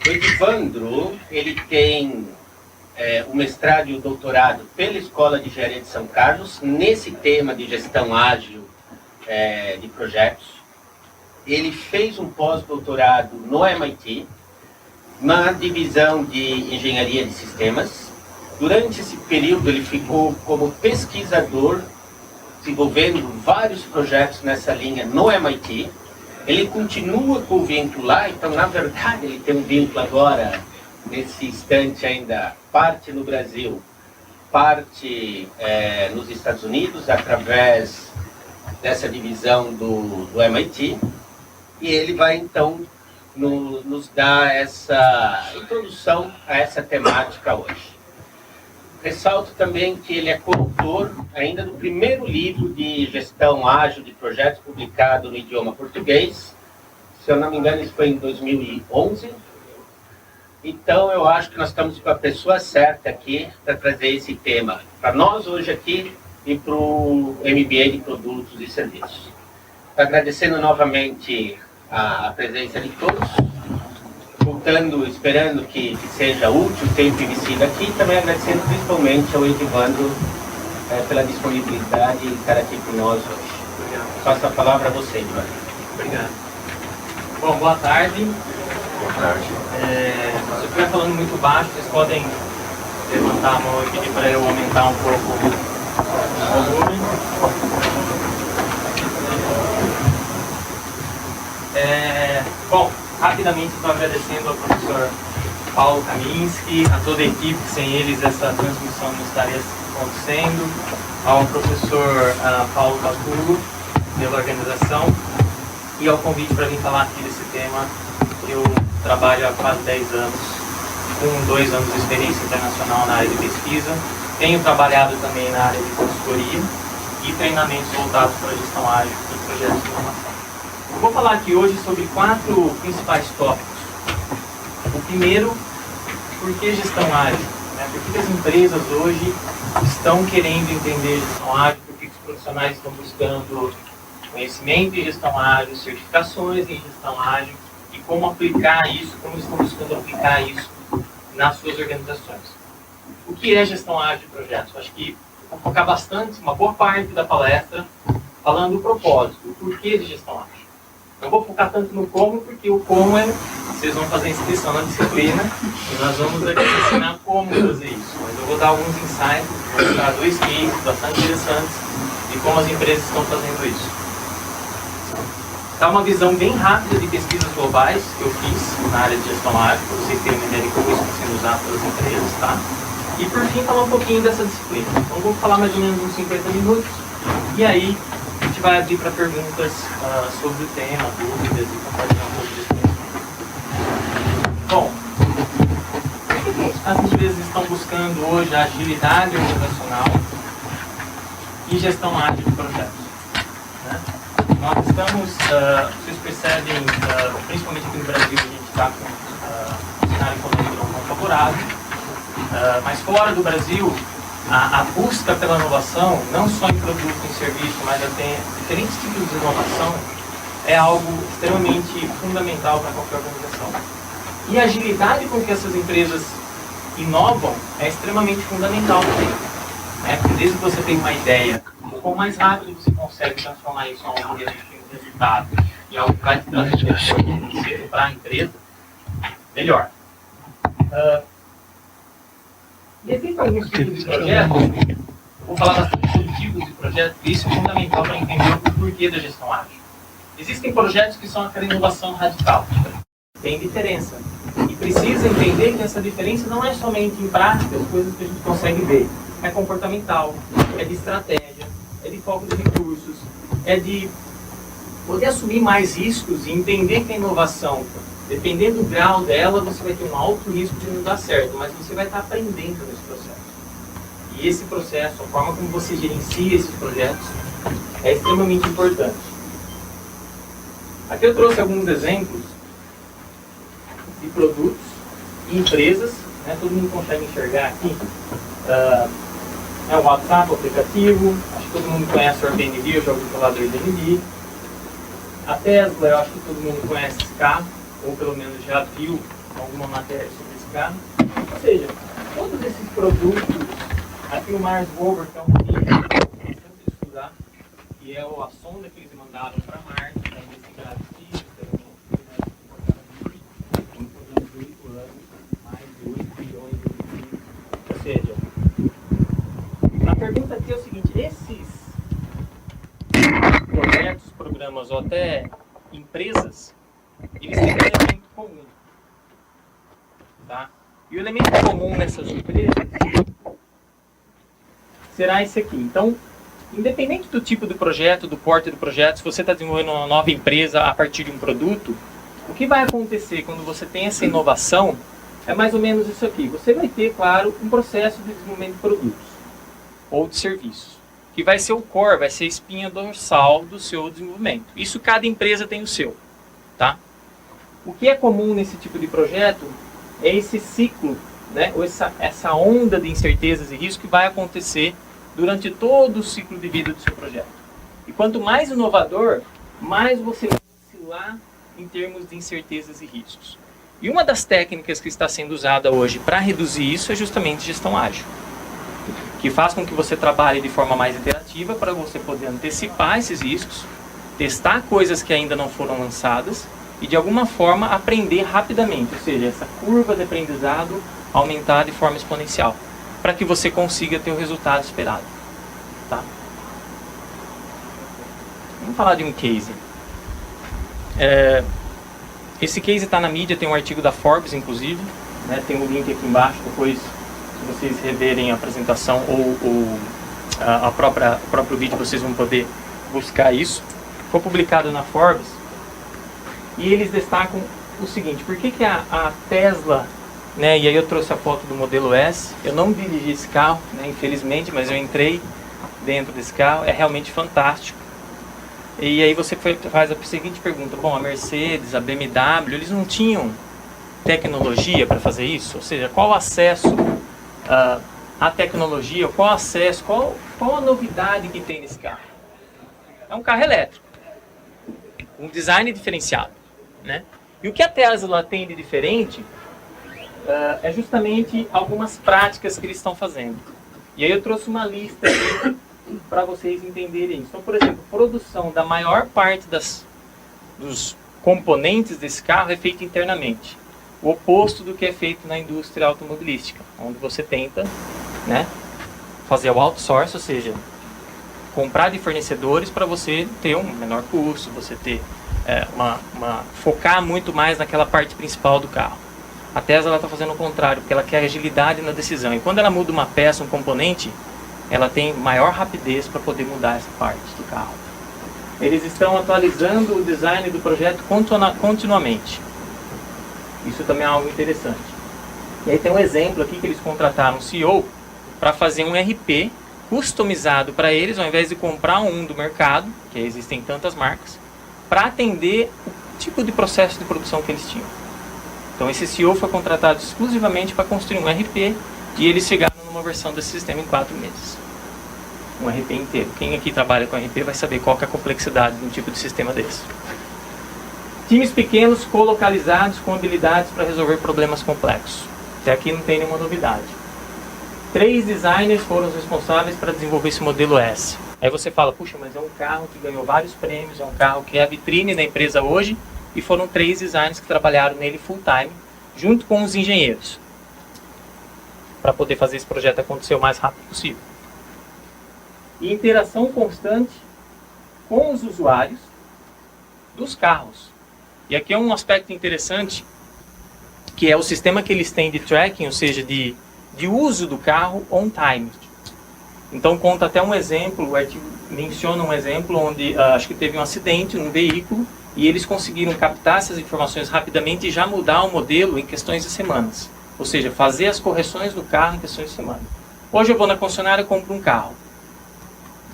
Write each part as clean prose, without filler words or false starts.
O Edivandro, ele tem o mestrado e o doutorado pela Escola de Engenharia de São Carlos, nesse tema de gestão ágil de projetos. Ele fez um pós-doutorado no MIT, na divisão de Engenharia de Sistemas. Durante esse período, ele ficou como pesquisador, desenvolvendo vários projetos nessa linha no MIT. Ele continua com o vínculo lá, então, na verdade, ele tem um vínculo agora, nesse instante ainda, parte no Brasil, parte nos Estados Unidos, através dessa divisão do MIT. E ele vai, então, nos dar essa introdução a essa temática hoje. Ressalto também que ele é coautor ainda do primeiro livro de gestão ágil de projetos publicado no idioma português. Se eu não me engano, isso foi em 2011. Então, eu acho que nós estamos com a pessoa certa aqui para trazer esse tema para nós hoje aqui e para o MBA de Produtos e Serviços. Agradecendo novamente a presença de todos, voltando, esperando que seja útil o tempo investido aqui, e também agradecendo principalmente ao Edivandro pela disponibilidade de estar aqui com nós hoje. Obrigado. Passo a palavra a você, Edivandro. Obrigado. Bom, boa tarde. Boa tarde. Se eu estiver falando muito baixo, vocês podem levantar a mão e pedir para eu aumentar um pouco o volume. Bom, rapidamente estou agradecendo ao professor Paulo Kaminski, a toda a equipe, que sem eles essa transmissão não estaria acontecendo, ao professor Paulo Capulo, pela organização, e ao convite para vir falar aqui desse tema. Eu trabalho há quase 10 anos, com 2 anos de experiência internacional na área de pesquisa. Tenho trabalhado também na área de consultoria e treinamentos voltados para a gestão ágil e projetos de inovação. Eu vou falar aqui hoje sobre 4 principais tópicos. O primeiro, por que gestão ágil? Por que as empresas hoje estão querendo entender gestão ágil? Por que os profissionais estão buscando conhecimento em gestão ágil, certificações em gestão ágil e como aplicar isso, como estão buscando aplicar isso nas suas organizações. O que é gestão ágil de projetos? Eu acho que vou focar bastante, uma boa parte da palestra, falando do propósito, o porquê de gestão ágil. Não vou focar tanto no como, porque o como vocês vão fazer inscrição na disciplina e nós vamos aqui ensinar como fazer isso. Mas eu vou dar alguns insights, vou mostrar 2 cases bastante interessantes de como as empresas estão fazendo isso. Dá uma visão bem rápida de pesquisas globais que eu fiz na área de gestão ágil, para vocês terem uma ideia de como isso está sendo usado pelas empresas, tá? E por fim, falar um pouquinho dessa disciplina. Então, vou falar mais ou menos uns 50 minutos, e aí a gente vai abrir para perguntas sobre o tema, dúvidas e compartilhar um pouco disso. Bom, por que as empresas estão buscando hoje a agilidade organizacional e gestão ágil de projetos? Né? Nós estamos, vocês percebem, principalmente aqui no Brasil, a gente está com um cenário econômico não tão favorável, mas fora do Brasil, a busca pela inovação, não só em produto, em serviço, mas até diferentes tipos de inovação, é algo extremamente fundamental para qualquer organização. E a agilidade com que essas empresas inovam é extremamente fundamental também. Porque desde que você tem uma ideia, o quão mais rápido você consegue transformar isso em algo que tem um resultado, em algo que vai te trazer retorno para a empresa, melhor. E existem alguns tipos de projetos, vou falar bastante sobre tipos de projetos, e isso é fundamental para entender o porquê da gestão ágil. Existem projetos que são aquela inovação radical, tem diferença, e precisa entender que essa diferença não é somente em prática, as coisas que a gente consegue ver, é comportamental, é de estratégia, é de foco de recursos, é de poder assumir mais riscos e entender que a inovação, dependendo do grau dela, você vai ter um alto risco de não dar certo, mas você vai estar aprendendo nesse processo. E esse processo, a forma como você gerencia esses projetos, é extremamente importante. Aqui eu trouxe alguns exemplos de produtos e empresas, né? Todo mundo consegue enxergar aqui. O WhatsApp, o aplicativo, acho que todo mundo conhece o Airbnb, eu já ouvi falar do Airbnb. A Tesla, eu acho que todo mundo conhece esse carro, ou pelo menos já viu alguma matéria sobre esse carro. Ou seja, todos esses produtos, aqui o Mars Rover, que é um pouquinho interessante de estudar, que é a sonda que eles mandaram para Marte, para investigar os filhos, mais de 8 bilhões de filhos. Ou seja, a pergunta aqui é o seguinte: esses projetos, programas ou até empresas, eles têm um elemento comum, tá? E o elemento comum nessas empresas será esse aqui. Então, independente do tipo do projeto, do porte do projeto, se você está desenvolvendo uma nova empresa a partir de um produto, o que vai acontecer quando você tem essa inovação é mais ou menos isso aqui. Você vai ter, claro, um processo de desenvolvimento de produtos ou de serviços, que vai ser o core, vai ser a espinha dorsal do seu desenvolvimento. Isso cada empresa tem o seu, tá? O que é comum nesse tipo de projeto é esse ciclo, né? Ou essa onda de incertezas e riscos que vai acontecer durante todo o ciclo de vida do seu projeto. E quanto mais inovador, mais você vai oscilar em termos de incertezas e riscos. E uma das técnicas que está sendo usada hoje para reduzir isso é justamente gestão ágil, que faz com que você trabalhe de forma mais interativa para você poder antecipar esses riscos, testar coisas que ainda não foram lançadas e de alguma forma aprender rapidamente, ou seja, essa curva de aprendizado aumentar de forma exponencial, para que você consiga ter o resultado esperado. Tá? Vamos falar de um case. Esse case está na mídia, tem um artigo da Forbes, inclusive, né? Tem um link aqui embaixo, depois, se vocês reverem a apresentação ou o próprio vídeo, vocês vão poder buscar isso. Foi publicado na Forbes e eles destacam o seguinte: por que a Tesla, né, e aí eu trouxe a foto do modelo S, eu não dirigi esse carro, né, infelizmente, mas eu entrei dentro desse carro, é realmente fantástico. E aí você faz a seguinte pergunta: bom, a Mercedes, a BMW, eles não tinham tecnologia para fazer isso? Ou seja, qual o acesso à tecnologia, qual acesso, qual a novidade que tem nesse carro? É um carro elétrico, um design diferenciado, né? E o que a Tesla tem de diferente é justamente algumas práticas que eles estão fazendo. E aí eu trouxe uma lista aqui para vocês entenderem isso. Então, por exemplo, a produção da maior parte dos componentes desse carro é feita internamente. O oposto do que é feito na indústria automobilística, onde você tenta, né, fazer o outsourcing, ou seja, comprar de fornecedores para você ter um menor custo, você ter focar muito mais naquela parte principal do carro. A Tesla está fazendo o contrário, porque ela quer agilidade na decisão. E quando ela muda uma peça, um componente, ela tem maior rapidez para poder mudar essa parte do carro. Eles estão atualizando o design do projeto continuamente. Isso também é algo interessante. E aí tem um exemplo aqui que eles contrataram um CEO para fazer um RP customizado para eles, ao invés de comprar um do mercado, que existem tantas marcas, para atender o tipo de processo de produção que eles tinham. Então esse CEO foi contratado exclusivamente para construir um RP e eles chegaram numa versão desse sistema em 4 meses. Um RP inteiro. Quem aqui trabalha com RP vai saber qual que é a complexidade de um tipo de sistema desse. Times pequenos colocalizados com habilidades para resolver problemas complexos. Até aqui não tem nenhuma novidade. 3 designers foram os responsáveis para desenvolver esse modelo S. Aí você fala: puxa, mas é um carro que ganhou vários prêmios, é um carro que é a vitrine da empresa hoje, e foram 3 designers que trabalharam nele full time, junto com os engenheiros, para poder fazer esse projeto acontecer o mais rápido possível. E interação constante com os usuários dos carros. E aqui é um aspecto interessante, que é o sistema que eles têm de tracking, ou seja, de uso do carro on time. Então conta até um exemplo, o artigo menciona um exemplo onde acho que teve um acidente num veículo e eles conseguiram captar essas informações rapidamente e já mudar o modelo em questões de semanas. Ou seja, fazer as correções do carro em questões de semana. Hoje eu vou na concessionária e compro um carro.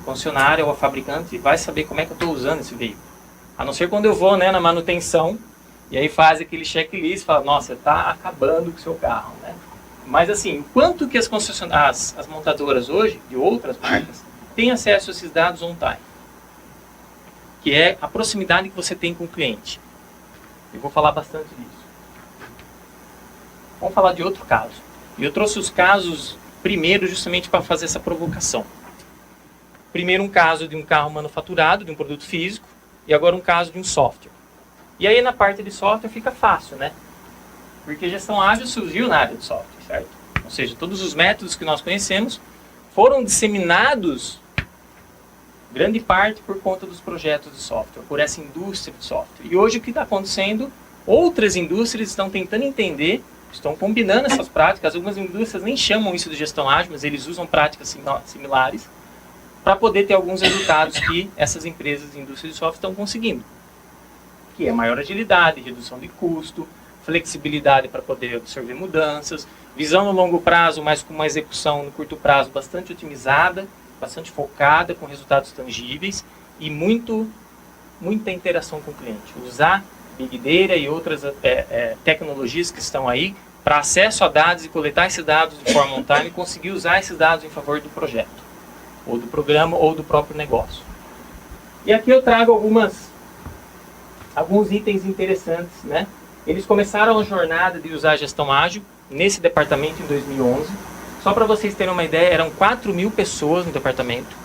A concessionária ou a fabricante vai saber como é que eu estou usando esse veículo. A não ser quando eu vou, né, na manutenção, e aí faz aquele checklist e fala: nossa, está acabando com o seu carro, né? Mas assim, quanto que as montadoras hoje, de outras marcas, têm acesso a esses dados on time? Que é a proximidade que você tem com o cliente. Eu vou falar bastante disso. Vamos falar de outro caso. E eu trouxe os casos primeiro justamente para fazer essa provocação. Primeiro um caso de um carro manufaturado, de um produto físico, e agora um caso de um software. E aí na parte de software fica fácil, né? Porque gestão ágil surgiu na área de software, certo? Ou seja, todos os métodos que nós conhecemos foram disseminados, grande parte por conta dos projetos de software, por essa indústria de software. E hoje o que está acontecendo, outras indústrias estão tentando entender, estão combinando essas práticas, algumas indústrias nem chamam isso de gestão ágil, mas eles usam práticas similares, para poder ter alguns resultados que essas empresas de indústria de software estão conseguindo. Que é maior agilidade, redução de custo, flexibilidade para poder absorver mudanças, visão no longo prazo, mas com uma execução no curto prazo bastante otimizada, bastante focada, com resultados tangíveis e muita interação com o cliente. Usar Big Data e outras tecnologias que estão aí para acesso a dados e coletar esses dados de forma on-time e conseguir usar esses dados em favor do projeto, ou do programa, ou do próprio negócio. E aqui eu trago alguns itens interessantes, né? Eles começaram a jornada de usar a gestão ágil nesse departamento em 2011. Só para vocês terem uma ideia, eram 4.000 pessoas no departamento.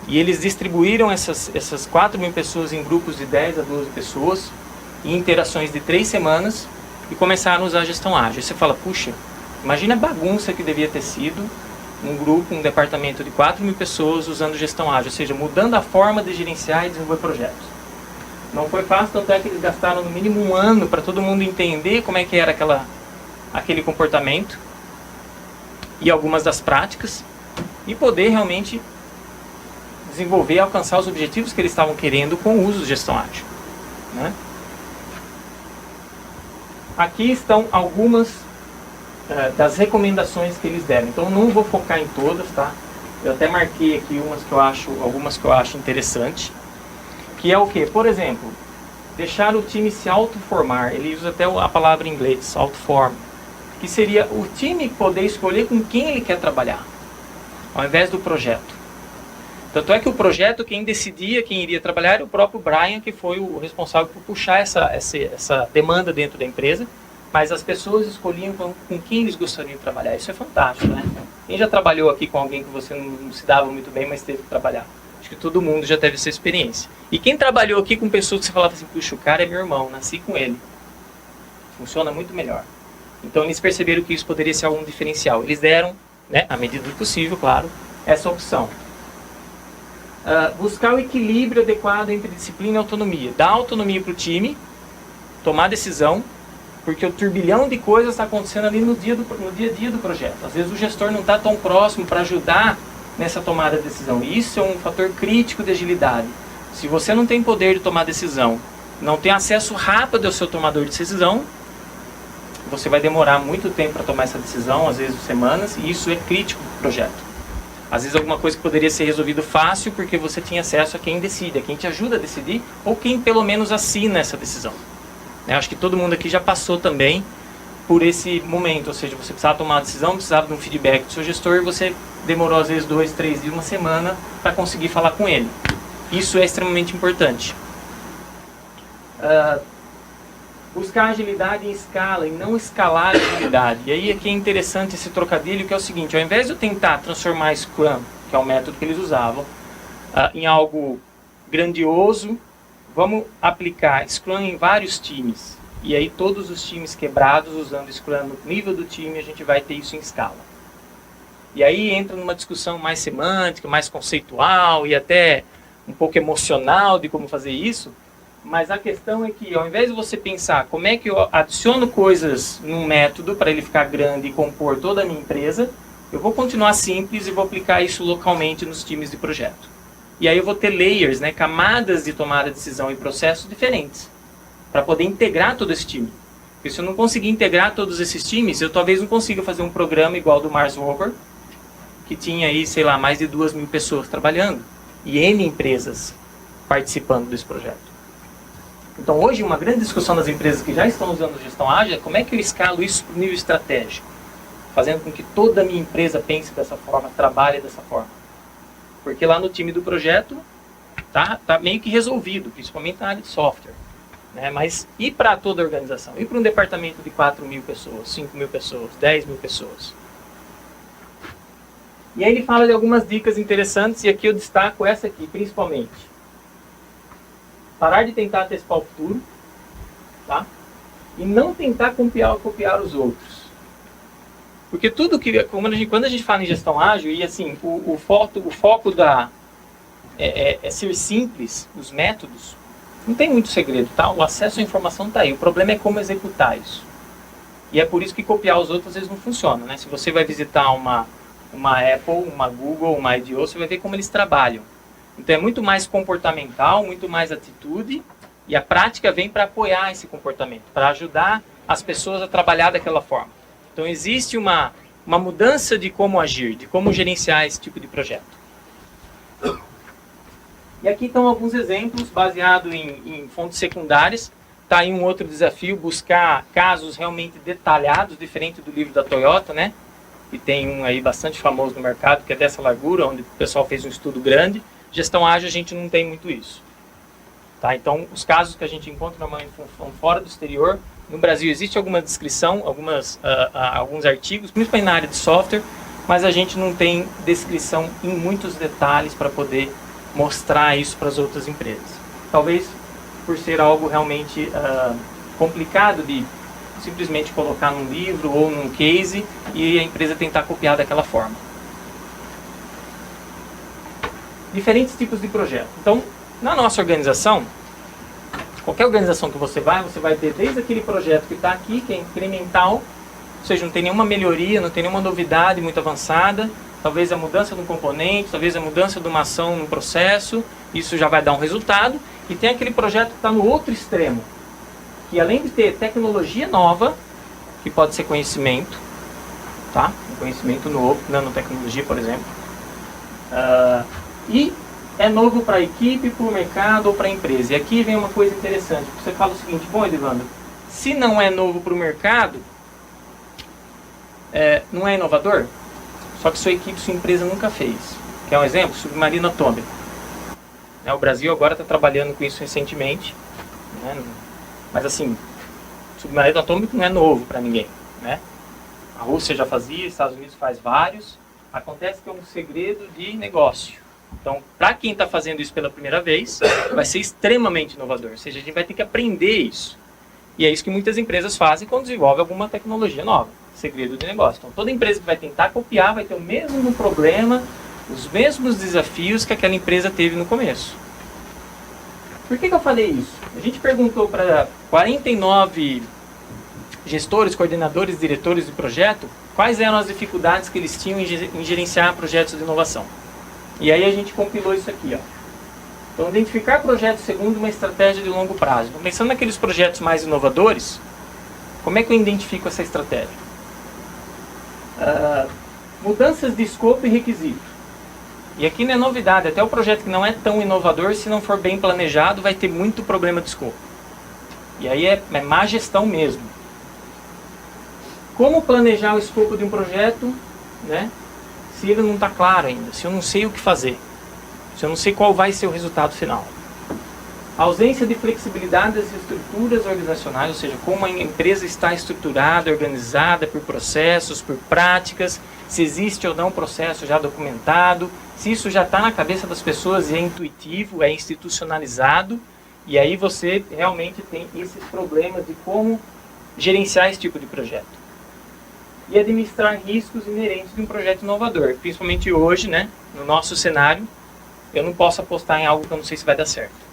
E eles distribuíram essas 4.000 pessoas em grupos de 10 a 12 pessoas, em interações de 3 semanas, e começaram a usar a gestão ágil. E você fala, puxa, imagina a bagunça que devia ter sido um grupo, um departamento de 4.000 pessoas usando gestão ágil, ou seja, mudando a forma de gerenciar e desenvolver projetos. Não foi fácil, tanto é que eles gastaram no mínimo 1 ano para todo mundo entender como é que era aquele comportamento e algumas das práticas e poder realmente desenvolver e alcançar os objetivos que eles estavam querendo com o uso de gestão ágil, né? Aqui estão algumas das recomendações que eles deram. Então não vou focar em todas, tá? Eu até marquei aqui algumas que eu acho interessante. Que é o que? Por exemplo, deixar o time se autoformar. Ele usa até a palavra em inglês, autoform. Que seria o time poder escolher com quem ele quer trabalhar, ao invés do projeto. Tanto é que o projeto, quem decidia quem iria trabalhar era o próprio Brian, que foi o responsável por puxar essa demanda dentro da empresa, mas as pessoas escolhiam com quem eles gostariam de trabalhar. Isso é fantástico, né? Quem já trabalhou aqui com alguém que você não se dava muito bem, mas teve que trabalhar? Acho que todo mundo já teve essa experiência. E quem trabalhou aqui com pessoas que você falava assim, puxa, o cara é meu irmão, nasci com ele. Funciona muito melhor. Então eles perceberam que isso poderia ser algum diferencial. Eles deram, né, à medida do possível, claro, essa opção. Buscar o equilíbrio adequado entre disciplina e autonomia. Dar autonomia para o time, tomar decisão, porque o turbilhão de coisas está acontecendo ali no dia a dia do projeto. Às vezes o gestor não está tão próximo para ajudar nessa tomada de decisão. E isso é um fator crítico de agilidade. Se você não tem poder de tomar decisão, não tem acesso rápido ao seu tomador de decisão, você vai demorar muito tempo para tomar essa decisão, às vezes semanas, e isso é crítico para o projeto. Às vezes alguma coisa que poderia ser resolvido fácil porque você tinha acesso a quem decide, a quem te ajuda a decidir, ou quem pelo menos assina essa decisão. Eu acho que todo mundo aqui já passou também por esse momento, ou seja, você precisava tomar uma decisão, precisava de um feedback do seu gestor e você demorou às vezes 2, 3 dias, 1 semana para conseguir falar com ele. Isso é extremamente importante. Buscar agilidade em escala e não escalar a agilidade. E aí aqui é interessante esse trocadilho, que é o seguinte, ao invés de eu tentar transformar Scrum, que é o método que eles usavam, em algo grandioso, vamos aplicar Scrum em vários times. E aí todos os times quebrados usando Scrum no nível do time, a gente vai ter isso em escala. E aí entra numa discussão mais semântica, mais conceitual e até um pouco emocional de como fazer isso. Mas a questão é que ao invés de você pensar como é que eu adiciono coisas num método para ele ficar grande e compor toda a minha empresa, eu vou continuar simples e vou aplicar isso localmente nos times de projeto. E aí eu vou ter layers, né, camadas de tomada de decisão e processos diferentes, para poder integrar todo esse time. Porque se eu não conseguir integrar todos esses times, eu talvez não consiga fazer um programa igual ao do Mars Rover, que tinha aí, sei lá, mais de 2.000 pessoas trabalhando, e N empresas participando desse projeto. Então hoje uma grande discussão das empresas que já estão usando gestão ágil é como é que eu escalo isso para o nível estratégico, fazendo com que toda a minha empresa pense dessa forma, trabalhe dessa forma. Porque lá no time do projeto tá meio que resolvido, principalmente na área de software. né? Mas e para toda a organização? E para um departamento de 4.000 pessoas, 5.000 pessoas, 10.000 pessoas? E aí ele fala de algumas dicas interessantes, e aqui eu destaco essa aqui, principalmente. Parar de tentar antecipar o futuro, tá? E não tentar copiar os outros. Porque tudo que, quando a gente fala em gestão ágil, e assim, o foco é ser simples, os métodos, não tem muito segredo, tá? O acesso à informação está aí, o problema é como executar isso. E é por isso que copiar os outros às vezes não funciona, né? Se você vai visitar uma Apple, uma Google, uma IDEO, você vai ver como eles trabalham. Então é muito mais comportamental, muito mais atitude, e a prática vem para apoiar esse comportamento, para ajudar as pessoas a trabalhar daquela forma. Então existe uma mudança de como agir, de como gerenciar esse tipo de projeto. E aqui estão alguns exemplos baseados em fontes secundárias. Está aí um outro desafio, buscar casos realmente detalhados, diferente do livro da Toyota, né? E tem um aí bastante famoso no mercado, que é dessa largura, onde o pessoal fez um estudo grande. Gestão ágil a gente não tem muito isso. Tá? Então, os casos que a gente encontra normalmente são fora do exterior. No Brasil existe alguma descrição, alguns artigos, principalmente na área de software, mas a gente não tem descrição em muitos detalhes para poder mostrar isso para as outras empresas. Talvez por ser algo realmente complicado de simplesmente colocar num livro ou num case e a empresa tentar copiar daquela forma. Diferentes tipos de projeto. Então, na nossa organização, qualquer organização que você vai ter desde aquele projeto que está aqui, que é incremental, ou seja, não tem nenhuma melhoria, não tem nenhuma novidade muito avançada, talvez a mudança de um componente, talvez a mudança de uma ação no processo, isso já vai dar um resultado, e tem aquele projeto que está no outro extremo, que além de ter tecnologia nova, que pode ser conhecimento, tá? Um conhecimento novo, nanotecnologia, por exemplo, e é novo para a equipe, para o mercado ou para a empresa. E aqui vem uma coisa interessante. Você fala o seguinte: bom, Edivando, se não é novo para o mercado, não é inovador? Só que sua equipe, sua empresa nunca fez. Quer um exemplo? Submarino atômico. O Brasil agora está trabalhando com isso recentemente, né? Mas assim, submarino atômico não é novo para ninguém, né? A Rússia já fazia, os Estados Unidos faz vários. Acontece que é um segredo de negócio. Então, para quem está fazendo isso pela primeira vez, vai ser extremamente inovador. Ou seja, a gente vai ter que aprender isso. E é isso que muitas empresas fazem quando desenvolvem alguma tecnologia nova. Segredo de negócio. Então, toda empresa que vai tentar copiar vai ter o mesmo problema, os mesmos desafios que aquela empresa teve no começo. Por que eu falei isso? A gente perguntou para 49 gestores, coordenadores, diretores de projeto, quais eram as dificuldades que eles tinham em gerenciar projetos de inovação. E aí a gente compilou isso aqui, ó. Então, identificar projetos segundo uma estratégia de longo prazo. Então, pensando naqueles projetos mais inovadores, como é que eu identifico essa estratégia? Mudanças de escopo e requisito. E aqui não é novidade, até o projeto que não é tão inovador, se não for bem planejado, vai ter muito problema de escopo. E aí é má gestão mesmo. Como planejar o escopo de um projeto, né? Se ele não está claro ainda, se eu não sei o que fazer, se eu não sei qual vai ser o resultado final. A ausência de flexibilidade das estruturas organizacionais, ou seja, como a empresa está estruturada, organizada por processos, por práticas, se existe ou não um processo já documentado, se isso já está na cabeça das pessoas e é intuitivo, é institucionalizado, e aí você realmente tem esses problemas de como gerenciar esse tipo de projeto. E administrar riscos inerentes de um projeto inovador. Principalmente hoje, né, no nosso cenário, eu não posso apostar em algo que eu não sei se vai dar certo.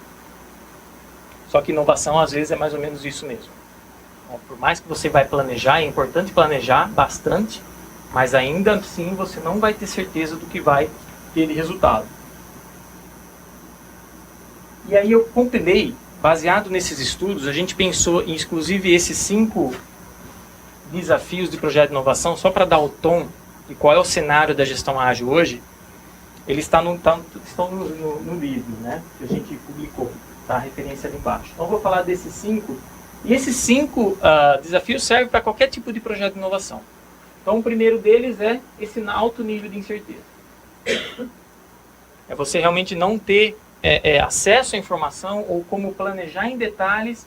Só que inovação, às vezes, é mais ou menos isso mesmo. Por mais que você vai planejar, é importante planejar bastante, mas ainda assim você não vai ter certeza do que vai ter de resultado. E aí eu compilei, baseado nesses estudos, a gente pensou em, inclusive, esses 5 desafios de projeto de inovação, só para dar o tom de qual é o cenário da gestão ágil hoje. Eles estão no livro, né, que a gente publicou, tá? A referência ali embaixo. Então eu vou falar desses 5, e esses 5 desafios servem para qualquer tipo de projeto de inovação. Então o primeiro deles é esse alto nível de incerteza. É você realmente não ter acesso à informação ou como planejar em detalhes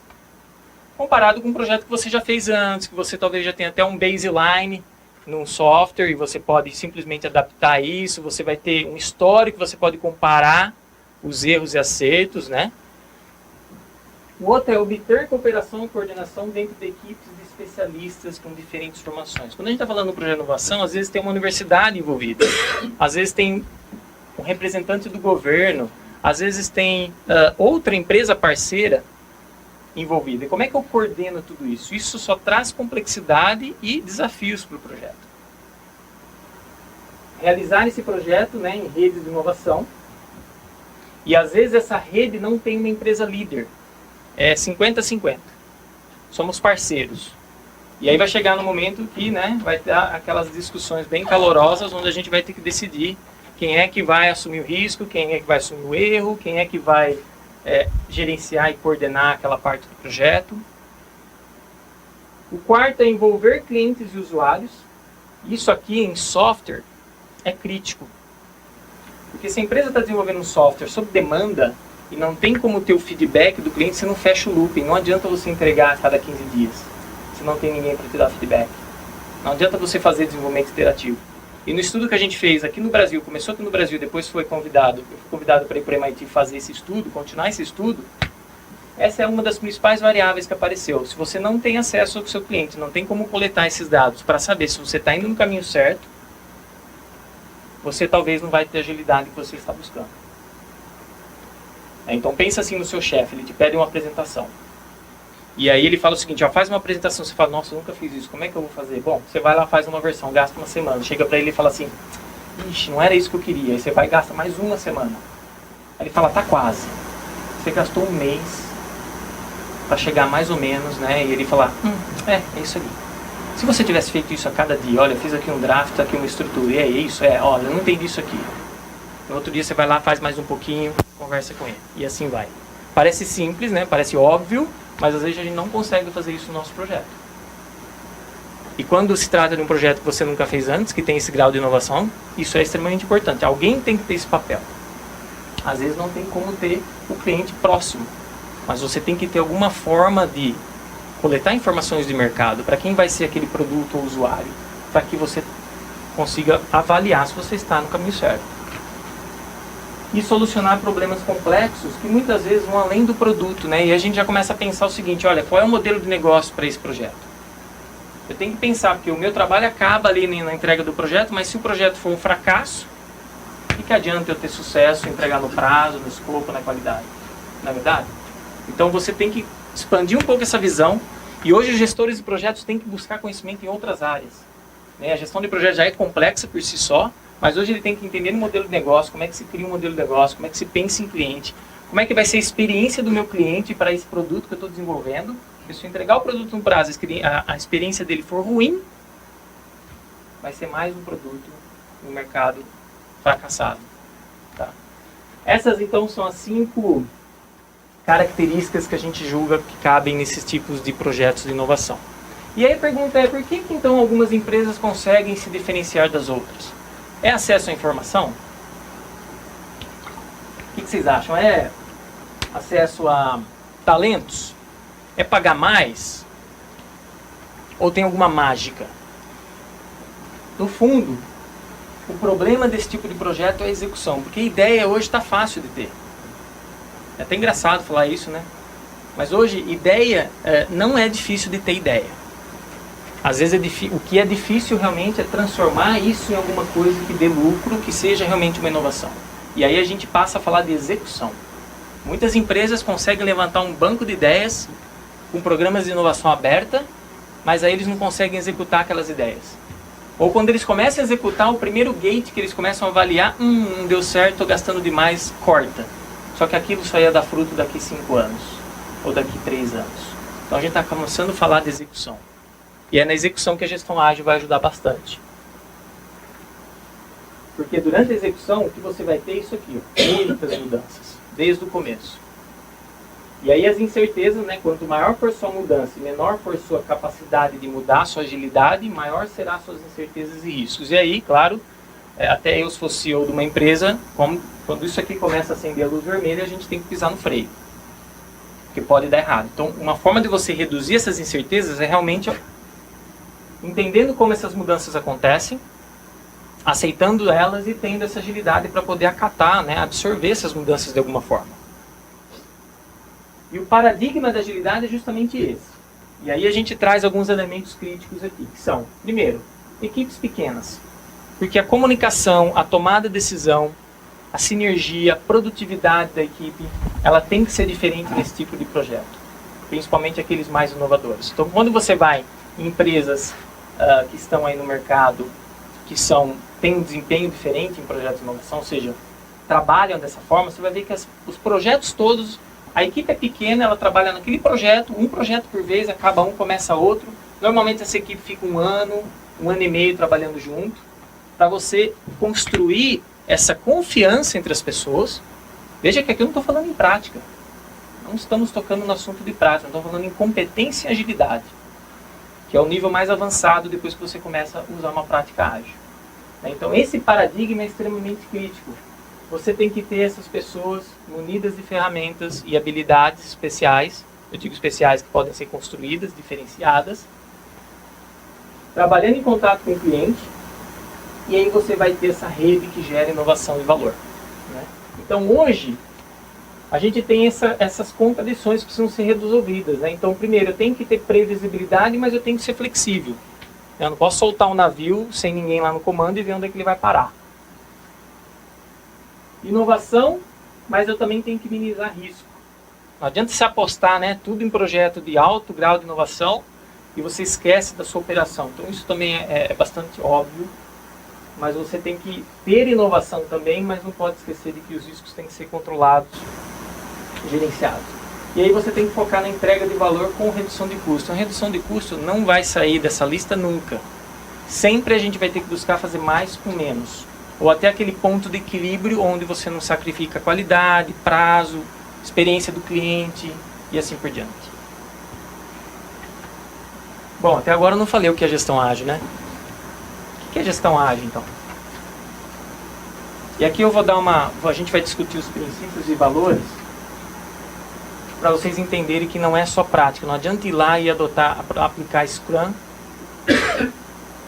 comparado com um projeto que você já fez antes, que você talvez já tenha até um baseline num software e você pode simplesmente adaptar isso, você vai ter um histórico, você pode comparar os erros e acertos, né? O outro é obter cooperação e coordenação dentro de equipes de especialistas com diferentes formações. Quando a gente está falando de um projeto de inovação, às vezes tem uma universidade envolvida, às vezes tem um representante do governo, às vezes tem outra empresa parceira envolvida. E como é que eu coordeno tudo isso? Isso só traz complexidade e desafios para o projeto. Realizar esse projeto, né, em redes de inovação, e às vezes essa rede não tem uma empresa líder. É 50-50. Somos parceiros. E aí vai chegar no momento que, né, vai ter aquelas discussões bem calorosas, onde a gente vai ter que decidir quem é que vai assumir o risco, quem é que vai assumir o erro, quem é que vai gerenciar e coordenar aquela parte do projeto. O quarto é envolver clientes e usuários. Isso aqui em software é crítico. Porque se a empresa está desenvolvendo um software sob demanda e não tem como ter o feedback do cliente, você não fecha o looping. Não adianta você entregar a cada 15 dias, se não tem ninguém para te dar feedback. Não adianta você fazer desenvolvimento iterativo. E no estudo que a gente fez aqui no Brasil, começou aqui no Brasil, depois eu fui convidado para ir para o MIT fazer esse estudo, continuar esse estudo, essa é uma das principais variáveis que apareceu. Se você não tem acesso ao seu cliente, não tem como coletar esses dados para saber se você está indo no caminho certo, você talvez não vai ter a agilidade que você está buscando. Então pensa assim no seu chefe, ele te pede uma apresentação. E aí ele fala o seguinte, ó, faz uma apresentação, você fala, nossa, eu nunca fiz isso, como é que eu vou fazer? Bom, você vai lá, faz uma versão, gasta uma semana, chega pra ele e fala assim, ixi, não era isso que eu queria, aí você vai e gasta mais uma semana. Aí ele fala, tá quase. Você gastou um mês pra chegar mais ou menos, né, e ele fala, é isso aí. Se você tivesse feito isso a cada dia, olha, eu fiz aqui um draft, aqui uma estrutura, e é isso, olha, eu não entendi isso aqui. No outro dia você vai lá, faz mais um pouquinho, conversa com ele, e assim vai. Parece simples, né, parece óbvio, mas às vezes a gente não consegue fazer isso no nosso projeto. E quando se trata de um projeto que você nunca fez antes, que tem esse grau de inovação, isso é extremamente importante. Alguém tem que ter esse papel. Às vezes não tem como ter o cliente próximo, mas você tem que ter alguma forma de coletar informações de mercado para quem vai ser aquele produto ou usuário, para que você consiga avaliar se você está no caminho certo. E solucionar problemas complexos que muitas vezes vão além do produto, né? E a gente já começa a pensar o seguinte, olha, qual é o modelo de negócio para esse projeto? Eu tenho que pensar, porque o meu trabalho acaba ali na entrega do projeto, mas se o projeto for um fracasso, o que adianta eu ter sucesso, entregar no prazo, no escopo, na qualidade? Não é verdade? Então você tem que expandir um pouco essa visão, e hoje os gestores de projetos têm que buscar conhecimento em outras áreas. Né? A gestão de projetos já é complexa por si só, mas hoje ele tem que entender o modelo de negócio, como é que se cria um modelo de negócio, como é que se pensa em cliente, como é que vai ser a experiência do meu cliente para esse produto que eu estou desenvolvendo. Porque se eu entregar o produto no prazo, a experiência dele for ruim, vai ser mais um produto no mercado fracassado. Tá? Essas então são as 5 características que a gente julga que cabem nesses tipos de projetos de inovação. E aí a pergunta é, por que então algumas empresas conseguem se diferenciar das outras? É acesso à informação? O que vocês acham? É acesso a talentos? É pagar mais? Ou tem alguma mágica? No fundo, o problema desse tipo de projeto é a execução, porque a ideia hoje está fácil de ter. É até engraçado falar isso, né? Mas hoje, ideia não é difícil de ter ideia. Às vezes o que é difícil realmente é transformar isso em alguma coisa que dê lucro, que seja realmente uma inovação. E aí a gente passa a falar de execução. Muitas empresas conseguem levantar um banco de ideias com programas de inovação aberta, mas aí eles não conseguem executar aquelas ideias. Ou quando eles começam a executar, o primeiro gate que eles começam a avaliar, não deu certo, estou gastando demais, corta. Só que aquilo só ia dar fruto daqui 5 anos, ou daqui 3 anos. Então a gente está começando a falar de execução. E é na execução que a gestão ágil vai ajudar bastante. Porque durante a execução, o que você vai ter é isso aqui, ó, muitas mudanças, desde o começo. E aí as incertezas, né, quanto maior for sua mudança e menor for sua capacidade de mudar, sua agilidade, maior serão suas incertezas e riscos. E aí, claro, até eu se fosse CEO de uma empresa, quando isso aqui começa a acender a luz vermelha, a gente tem que pisar no freio. porque pode dar errado. Então, uma forma de você reduzir essas incertezas é realmente entendendo como essas mudanças acontecem, aceitando elas e tendo essa agilidade para poder acatar, né, absorver essas mudanças de alguma forma. E o paradigma da agilidade é justamente esse. E aí a gente traz alguns elementos críticos aqui, que são, primeiro, equipes pequenas. Porque a comunicação, a tomada de decisão, a sinergia, a produtividade da equipe, ela tem que ser diferente nesse tipo de projeto. Principalmente aqueles mais inovadores. Então, quando você vai em empresas que estão aí no mercado, que têm um desempenho diferente em projetos de inovação, ou seja, trabalham dessa forma, você vai ver que os projetos todos, a equipe é pequena, ela trabalha naquele projeto, um projeto por vez, acaba um, começa outro. Normalmente essa equipe fica um ano e meio trabalhando junto, para você construir essa confiança entre as pessoas. Veja que aqui eu não estou falando em prática. Não estamos tocando no assunto de prática, estamos falando em competência e agilidade, que é o nível mais avançado depois que você começa a usar uma prática ágil. Então esse paradigma é extremamente crítico. Você tem que ter essas pessoas munidas de ferramentas e habilidades especiais, eu digo especiais que podem ser construídas, diferenciadas, trabalhando em contato com o cliente, e aí você vai ter essa rede que gera inovação e valor, né? Então hoje, a gente tem essas contradições que precisam ser resolvidas, né? Então primeiro, eu tenho que ter previsibilidade, mas eu tenho que ser flexível. Eu não posso soltar um navio sem ninguém lá no comando e ver onde é que ele vai parar. Inovação, mas eu também tenho que minimizar risco. Não adianta se apostar, né, tudo em projeto de alto grau de inovação e você esquece da sua operação. Então isso também é bastante óbvio, mas você tem que ter inovação também, mas não pode esquecer de que os riscos têm que ser controlados, gerenciados. E aí você tem que focar na entrega de valor com redução de custo. A redução de custo não vai sair dessa lista nunca. Sempre a gente vai ter que buscar fazer mais com menos. Ou até aquele ponto de equilíbrio onde você não sacrifica qualidade, prazo, experiência do cliente e assim por diante. Bom, até agora eu não falei o que é gestão ágil, né? O que é gestão ágil, então? E aqui eu vou dar a gente vai discutir os princípios e valores para vocês entenderem que não é só prática. Não adianta ir lá e aplicar Scrum,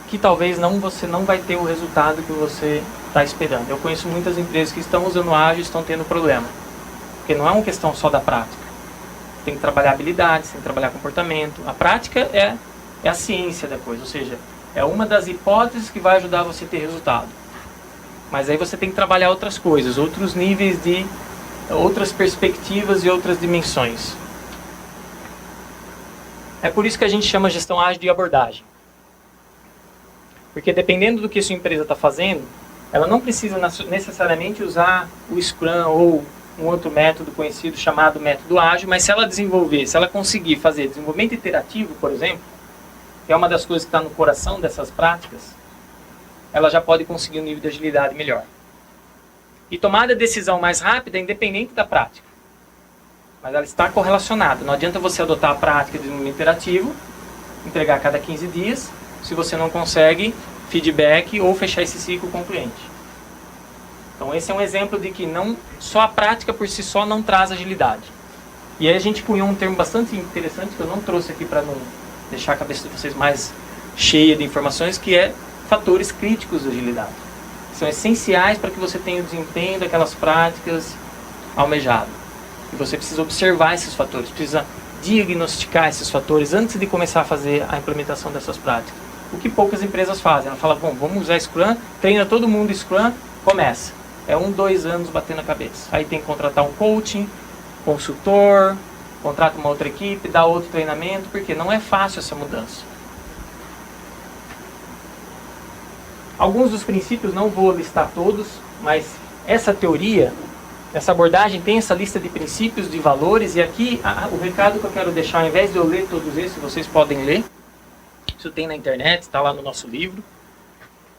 que talvez você não vai ter o resultado que você está esperando. Eu conheço muitas empresas que estão usando ágil e estão tendo problema. Porque não é uma questão só da prática. Tem que trabalhar habilidades, tem que trabalhar comportamento. A prática é a ciência da coisa, ou seja, é uma das hipóteses que vai ajudar você a ter resultado. Mas aí você tem que trabalhar outras coisas, outros níveis de outras perspectivas e outras dimensões. É por isso que a gente chama gestão ágil de abordagem. Porque dependendo do que a sua empresa está fazendo, ela não precisa necessariamente usar o Scrum ou um outro método conhecido chamado método ágil, mas se ela conseguir fazer desenvolvimento iterativo, por exemplo, que é uma das coisas que está no coração dessas práticas, ela já pode conseguir um nível de agilidade melhor. E tomada de decisão mais rápida é independente da prática. Mas ela está correlacionada. Não adianta você adotar a prática de desenvolvimento iterativo, entregar a cada 15 dias, se você não consegue feedback ou fechar esse ciclo com o cliente. Então esse é um exemplo de que só a prática por si só não traz agilidade. E aí a gente cunhou um termo bastante interessante que eu não trouxe aqui para não deixar a cabeça de vocês mais cheia de informações, que é fatores críticos da agilidade. São essenciais para que você tenha o desempenho daquelas práticas almejado. E você precisa observar esses fatores, precisa diagnosticar esses fatores antes de começar a fazer a implementação dessas práticas. O que poucas empresas fazem. Ela fala, bom, vamos usar Scrum, treina todo mundo Scrum, começa. É 2 anos batendo a cabeça. Aí tem que contratar um coaching, consultor, contrata uma outra equipe, dá outro treinamento, porque não é fácil essa mudança. Alguns dos princípios, não vou listar todos, mas essa teoria, essa abordagem tem essa lista de princípios, de valores, e aqui o recado que eu quero deixar, ao invés de eu ler todos esses, vocês podem ler, isso tem na internet, está lá no nosso livro,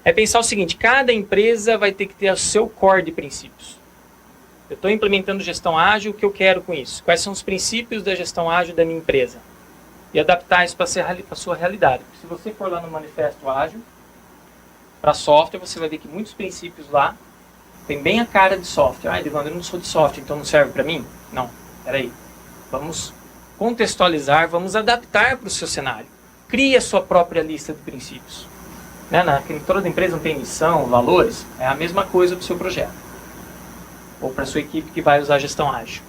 é pensar o seguinte: cada empresa vai ter que ter o seu core de princípios. Eu estou implementando gestão ágil, o que eu quero com isso? Quais são os princípios da gestão ágil da minha empresa? E adaptar isso para a sua realidade. Porque se você for lá no Manifesto Ágil, para software, você vai ver que muitos princípios lá tem bem a cara de software. Ah, Evandro, eu não sou de software, então não serve para mim? Não, peraí. Vamos contextualizar, vamos adaptar para o seu cenário. Crie a sua própria lista de princípios. Né? Toda empresa não tem missão, valores, é a mesma coisa para o seu projeto. Ou para a sua equipe que vai usar gestão ágil.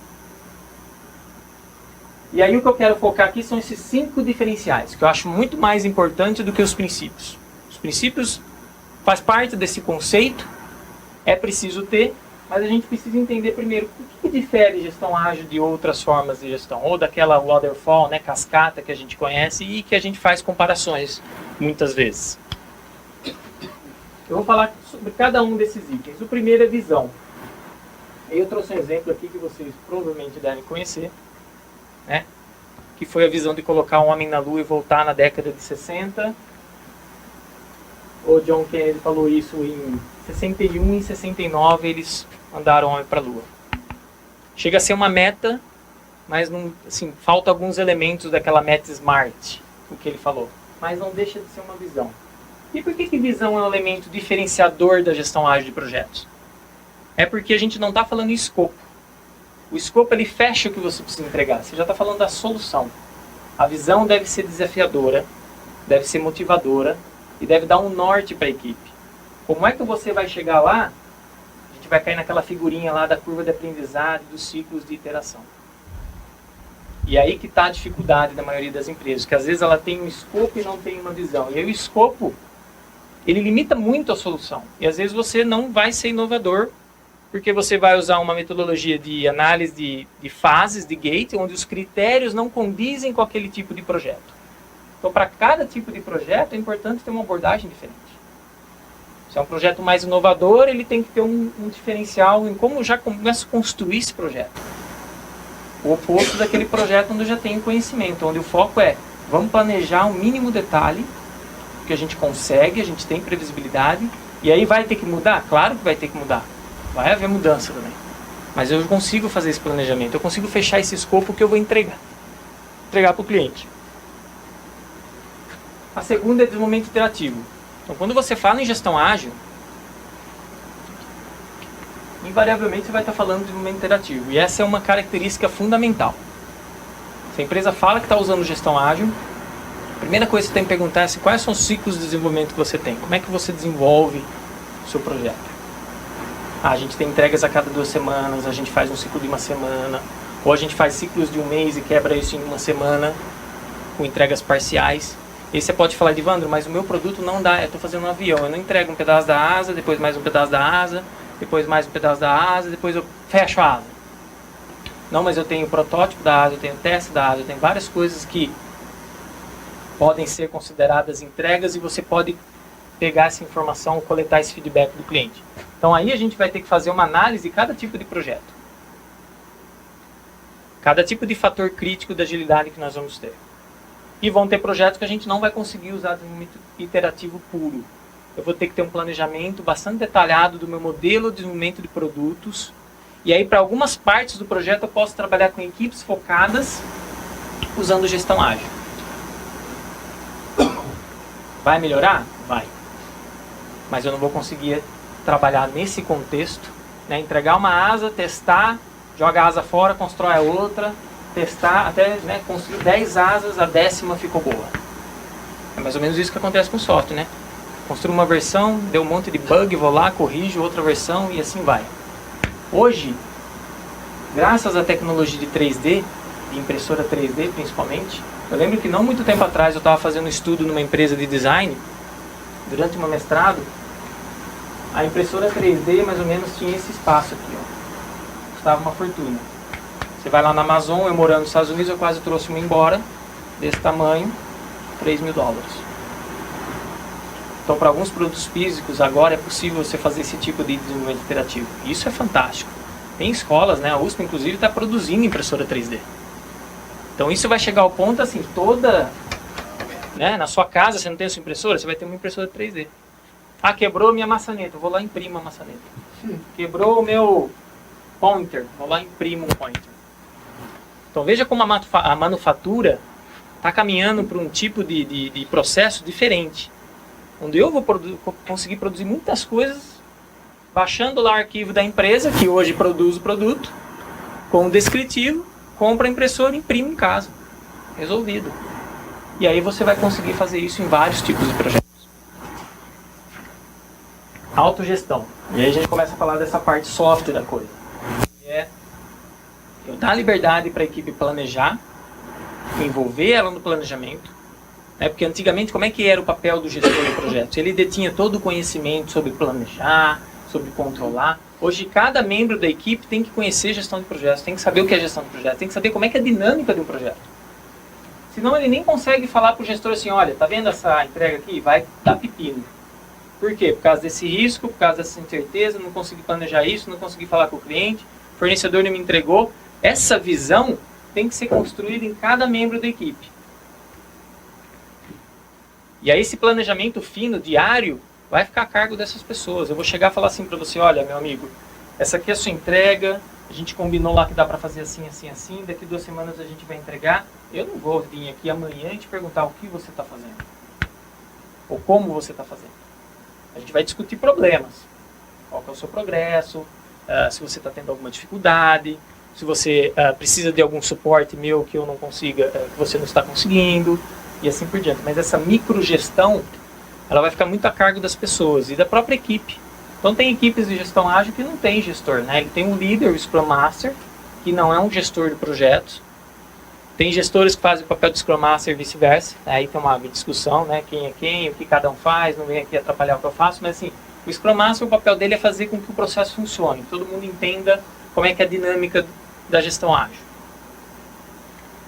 E aí o que eu quero focar aqui são esses 5 diferenciais, que eu acho muito mais importante do que os princípios. Os princípios faz parte desse conceito, é preciso ter, mas a gente precisa entender primeiro o que difere gestão ágil de outras formas de gestão, ou daquela waterfall, né, cascata que a gente conhece e que a gente faz comparações muitas vezes. Eu vou falar sobre cada um desses itens. O primeiro é visão. Eu trouxe um exemplo aqui que vocês provavelmente devem conhecer, né, que foi a visão de colocar um homem na Lua e voltar na década de 60. O John Kennedy falou isso em 61 e 69, eles mandaram o homem para a Lua. Chega a ser uma meta, mas não, assim, falta alguns elementos daquela meta SMART, o que ele falou. Mas não deixa de ser uma visão. E por que visão é um elemento diferenciador da gestão ágil de projetos? É porque a gente não está falando em escopo. O escopo ele fecha o que você precisa entregar. Você já está falando da solução. A visão deve ser desafiadora, deve ser motivadora e deve dar um norte para a equipe. Como é que você vai chegar lá? A gente vai cair naquela figurinha lá da curva de aprendizado, dos ciclos de iteração. E aí que está a dificuldade da maioria das empresas, que às vezes ela tem um escopo e não tem uma visão. E aí o escopo, ele limita muito a solução. E às vezes você não vai ser inovador, porque você vai usar uma metodologia de análise de fases, de gate, onde os critérios não condizem com aquele tipo de projeto. Então, para cada tipo de projeto, é importante ter uma abordagem diferente. Se é um projeto mais inovador, ele tem que ter um diferencial em como já começa a construir esse projeto. O oposto daquele projeto onde eu já tenho conhecimento, onde o foco é, vamos planejar o mínimo detalhe, que a gente consegue, a gente tem previsibilidade, e aí vai ter que mudar? Claro que vai ter que mudar. Vai haver mudança também. Mas eu consigo fazer esse planejamento, eu consigo fechar esse escopo que eu vou entregar para o cliente. A segunda é desenvolvimento interativo. Então, quando você fala em gestão ágil, invariavelmente você vai estar falando de desenvolvimento interativo. E essa é uma característica fundamental. Se a empresa fala que está usando gestão ágil, a primeira coisa que você tem que perguntar é assim, quais são os ciclos de desenvolvimento que você tem. Como é que você desenvolve o seu projeto? A gente tem entregas a cada 2 semanas, a gente faz um ciclo de 1 semana, ou a gente faz ciclos de 1 mês e quebra isso em 1 semana, com entregas parciais. E você pode falar, Evandro, mas o meu produto não dá, eu estou fazendo um avião, eu não entrego um pedaço da asa, depois mais um pedaço da asa, depois mais um pedaço da asa, depois eu fecho a asa. Não, mas eu tenho o protótipo da asa, eu tenho o teste da asa, eu tenho várias coisas que podem ser consideradas entregas e você pode pegar essa informação, coletar esse feedback do cliente. Então aí a gente vai ter que fazer uma análise de cada tipo de projeto. Cada tipo de fator crítico da agilidade que nós vamos ter. E vão ter projetos que a gente não vai conseguir usar desenvolvimento iterativo puro. Eu vou ter que ter um planejamento bastante detalhado do meu modelo de desenvolvimento de produtos. E aí para algumas partes do projeto eu posso trabalhar com equipes focadas usando gestão ágil. Vai melhorar? Vai. Mas eu não vou conseguir trabalhar nesse contexto, né? Entregar uma asa, testar, joga a asa fora, constrói a outra, testar, até, né, construir 10 asas, a 10ª ficou boa. É mais ou menos isso que acontece com o software, né? Construo uma versão, deu um monte de bug, vou lá, corrijo outra versão e assim vai. Hoje, graças à tecnologia de 3D, de impressora 3D principalmente, eu lembro que não muito tempo atrás eu estava fazendo um estudo numa empresa de design, durante meu mestrado, a impressora 3D mais ou menos tinha esse espaço aqui, ó. Custava uma fortuna. Você vai lá na Amazon, eu morando nos Estados Unidos, eu quase trouxe uma embora, desse tamanho, $3.000. Então, para alguns produtos físicos, agora é possível você fazer esse tipo de desenvolvimento interativo. Isso é fantástico. Tem escolas, né? A USP, inclusive, está produzindo impressora 3D. Então, isso vai chegar ao ponto, assim, toda... né? Na sua casa, você não tem a sua impressora, você vai ter uma impressora 3D. Ah, quebrou minha maçaneta, eu vou lá e imprimo a maçaneta. Quebrou o meu pointer, vou lá e imprimo um pointer. Então, veja como a manufatura está caminhando para um tipo de processo diferente. Onde eu vou conseguir produzir muitas coisas, baixando lá o arquivo da empresa, que hoje produz o produto, com o descritivo, compra a impressora e imprime em casa. Resolvido. E aí você vai conseguir fazer isso em vários tipos de projetos. Autogestão. E aí a gente começa a falar dessa parte software da coisa. Que é eu dar liberdade para a equipe planejar, envolver ela no planejamento, né? Porque antigamente como é que era o papel do gestor de projetos? Ele detinha todo o conhecimento sobre planejar, sobre controlar. Hoje cada membro da equipe tem que conhecer gestão de projetos, tem que saber o que é gestão de projetos, tem que saber como é que é a dinâmica de um projeto. Senão ele nem consegue falar para o gestor assim, olha, tá vendo essa entrega aqui? Vai dar pepino. Por quê? Por causa desse risco, por causa dessa incerteza, não consegui planejar isso, não consegui falar com o cliente, o fornecedor não me entregou. Essa visão tem que ser construída em cada membro da equipe. E aí esse planejamento fino, diário, vai ficar a cargo dessas pessoas. Eu vou chegar e falar assim para você, olha, meu amigo, essa aqui é a sua entrega, a gente combinou lá que dá para fazer assim, assim, assim, daqui 2 semanas a gente vai entregar. Eu não vou vir aqui amanhã e te perguntar o que você está fazendo. Ou como você está fazendo. A gente vai discutir problemas. Qual que é o seu progresso, se você está tendo alguma dificuldade, se você precisa de algum suporte meu que eu não consiga, que você não está conseguindo, e assim por diante. Mas essa microgestão, ela vai ficar muito a cargo das pessoas e da própria equipe. Então tem equipes de gestão ágil que não tem gestor, né? Ele tem um líder, o Scrum Master, que não é um gestor de projetos. Tem gestores que fazem o papel de Scrum Master e vice-versa. Aí tem uma discussão, né? Quem é quem, o que cada um faz, não vem aqui atrapalhar o que eu faço. Mas assim, o Scrum Master, o papel dele é fazer com que o processo funcione. Que todo mundo entenda como é que é a dinâmica da gestão ágil.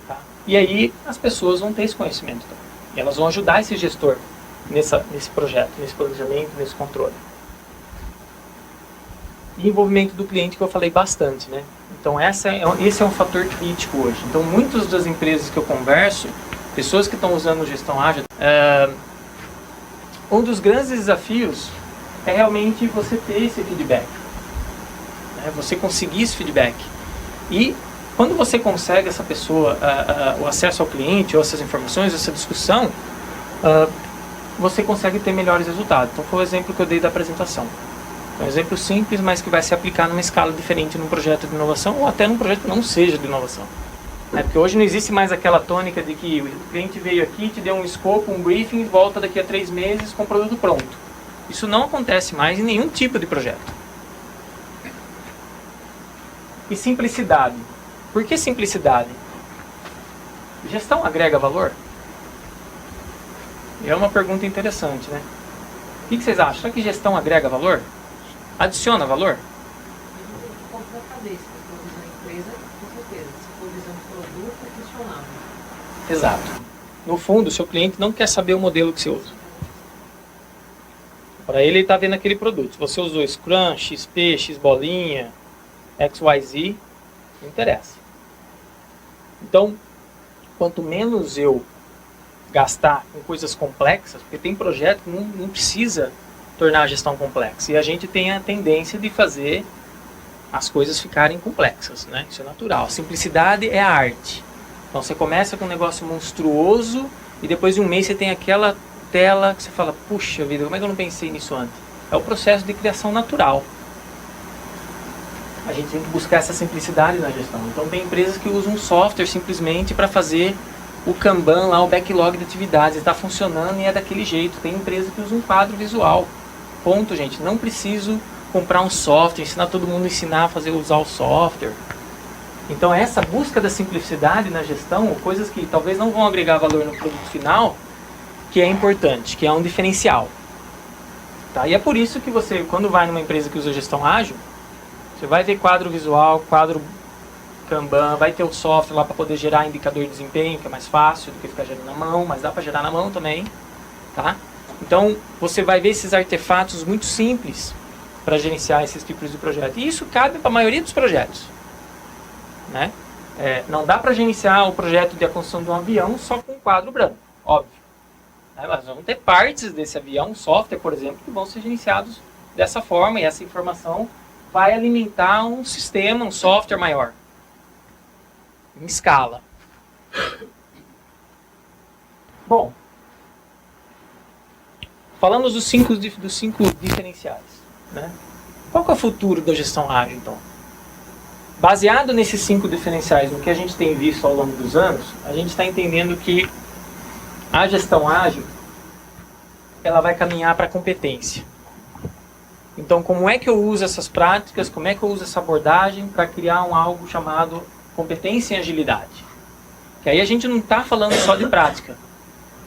Tá? E aí as pessoas vão ter esse conhecimento também. E elas vão ajudar esse gestor nesse projeto, nesse planejamento, nesse controle. E envolvimento do cliente, que eu falei bastante, né? Então esse é um fator crítico hoje. Então muitas das empresas que eu converso, pessoas que estão usando gestão ágil, um dos grandes desafios é realmente você ter esse feedback, né? Você conseguir esse feedback. E quando você consegue essa pessoa, o acesso ao cliente, ou essas informações, essa discussão, você consegue ter melhores resultados. Então foi o exemplo que eu dei da apresentação. É um exemplo simples, mas que vai se aplicar numa escala diferente num projeto de inovação ou até num projeto que não seja de inovação. Porque hoje não existe mais aquela tônica de que o cliente veio aqui, te deu um escopo, um briefing e volta daqui a 3 meses com o produto pronto. Isso não acontece mais em nenhum tipo de projeto. E simplicidade. Por que simplicidade? Gestão agrega valor? É uma pergunta interessante, né? O que vocês acham? Será que gestão agrega valor? Adiciona valor? Um pouco da cabeça, se for visão empresa, com certeza. Se for visão produto, é questionável. Exato. No fundo, o seu cliente não quer saber o modelo que você usa. Para ele está vendo aquele produto. Se você usou Scrum, XP, Xbolinha, XYZ, não interessa. Então, quanto menos eu gastar com coisas complexas, porque tem projeto que não precisa tornar a gestão complexa. E a gente tem a tendência de fazer as coisas ficarem complexas, né? Isso é natural. A simplicidade é a arte. Então você começa com um negócio monstruoso e depois de um mês você tem aquela tela que você fala, puxa vida, como é que eu não pensei nisso antes? É o processo de criação natural. A gente tem que buscar essa simplicidade na gestão. Então tem empresas que usam um software simplesmente para fazer o Kanban lá, o backlog de atividades. Está funcionando e é daquele jeito. Tem empresas que usam um quadro visual. Ponto, gente. Não preciso comprar um software, ensinar todo mundo a ensinar a usar o software. Então essa busca da simplicidade na gestão, coisas que talvez não vão agregar valor no produto final, que é importante, que é um diferencial. Tá? E é por isso que você, quando vai numa empresa que usa gestão ágil, você vai ver quadro visual, quadro Kanban, vai ter o software lá para poder gerar indicador de desempenho, que é mais fácil do que ficar gerando na mão, mas dá para gerar na mão também. Tá? Então você vai ver esses artefatos muito simples para gerenciar esses tipos de projeto. E isso cabe para a maioria dos projetos. Né? Não dá para gerenciar o projeto de construção de um avião só com um quadro branco, óbvio. Mas vão ter partes desse avião, software, por exemplo, que vão ser gerenciados dessa forma, e essa informação vai alimentar um sistema, um software maior, em escala. Bom, falamos dos cinco diferenciais. Né? Qual que é o futuro da gestão ágil, então? baseado nesses 5 diferenciais, no que a gente tem visto ao longo dos anos, a gente está entendendo que a gestão ágil, ela vai caminhar para a competência. Então, como é que eu uso essas práticas, como é que eu uso essa abordagem para criar algo chamado competência em agilidade? Que aí a gente não está falando só de prática.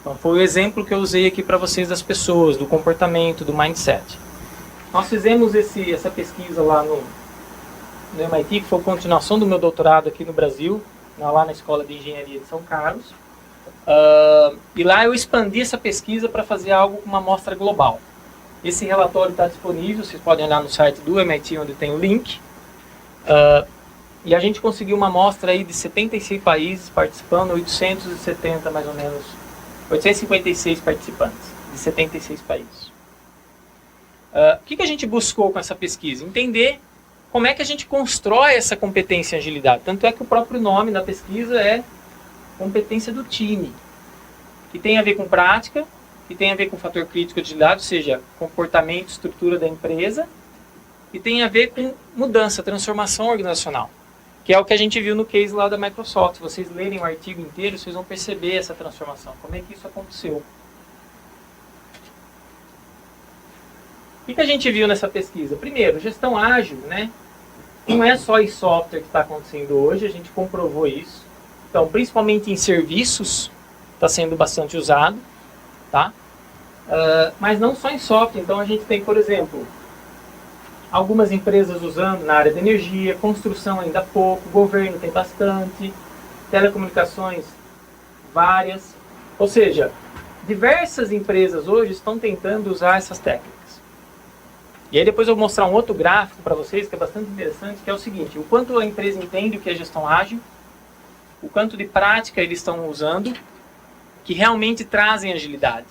Então, foi o exemplo que eu usei aqui para vocês das pessoas, do comportamento, do mindset. Nós fizemos essa pesquisa lá no MIT, que foi a continuação do meu doutorado aqui no Brasil, lá na Escola de Engenharia de São Carlos. E lá eu expandi essa pesquisa para fazer algo com uma amostra global. Esse relatório está disponível, vocês podem olhar no site do MIT, onde tem o link. E a gente conseguiu uma amostra aí de 76 países participando, 870 mais ou menos, 856 participantes de 76 países. O que a gente buscou com essa pesquisa? Entender como é que a gente constrói essa competência em agilidade. Tanto é que o próprio nome da pesquisa é competência do time, que tem a ver com prática, que tem a ver com fator crítico de agilidade, ou seja, comportamento, estrutura da empresa, e tem a ver com mudança, transformação organizacional, que é o que a gente viu no case lá da Microsoft. Se vocês lerem o artigo inteiro, vocês vão perceber essa transformação, como é que isso aconteceu. O que a gente viu nessa pesquisa? Primeiro, gestão ágil, né? Não é só em software que está acontecendo hoje, a gente comprovou isso. Então, principalmente em serviços, está sendo bastante usado, tá? Mas não só em software. Então, a gente tem, por exemplo, algumas empresas usando na área de energia, construção ainda pouco, governo tem bastante, telecomunicações várias. Ou seja, diversas empresas hoje estão tentando usar essas técnicas. E aí depois eu vou mostrar um outro gráfico para vocês que é bastante interessante, que é o seguinte: o quanto a empresa entende o que é gestão ágil, o quanto de prática eles estão usando, que realmente trazem agilidade.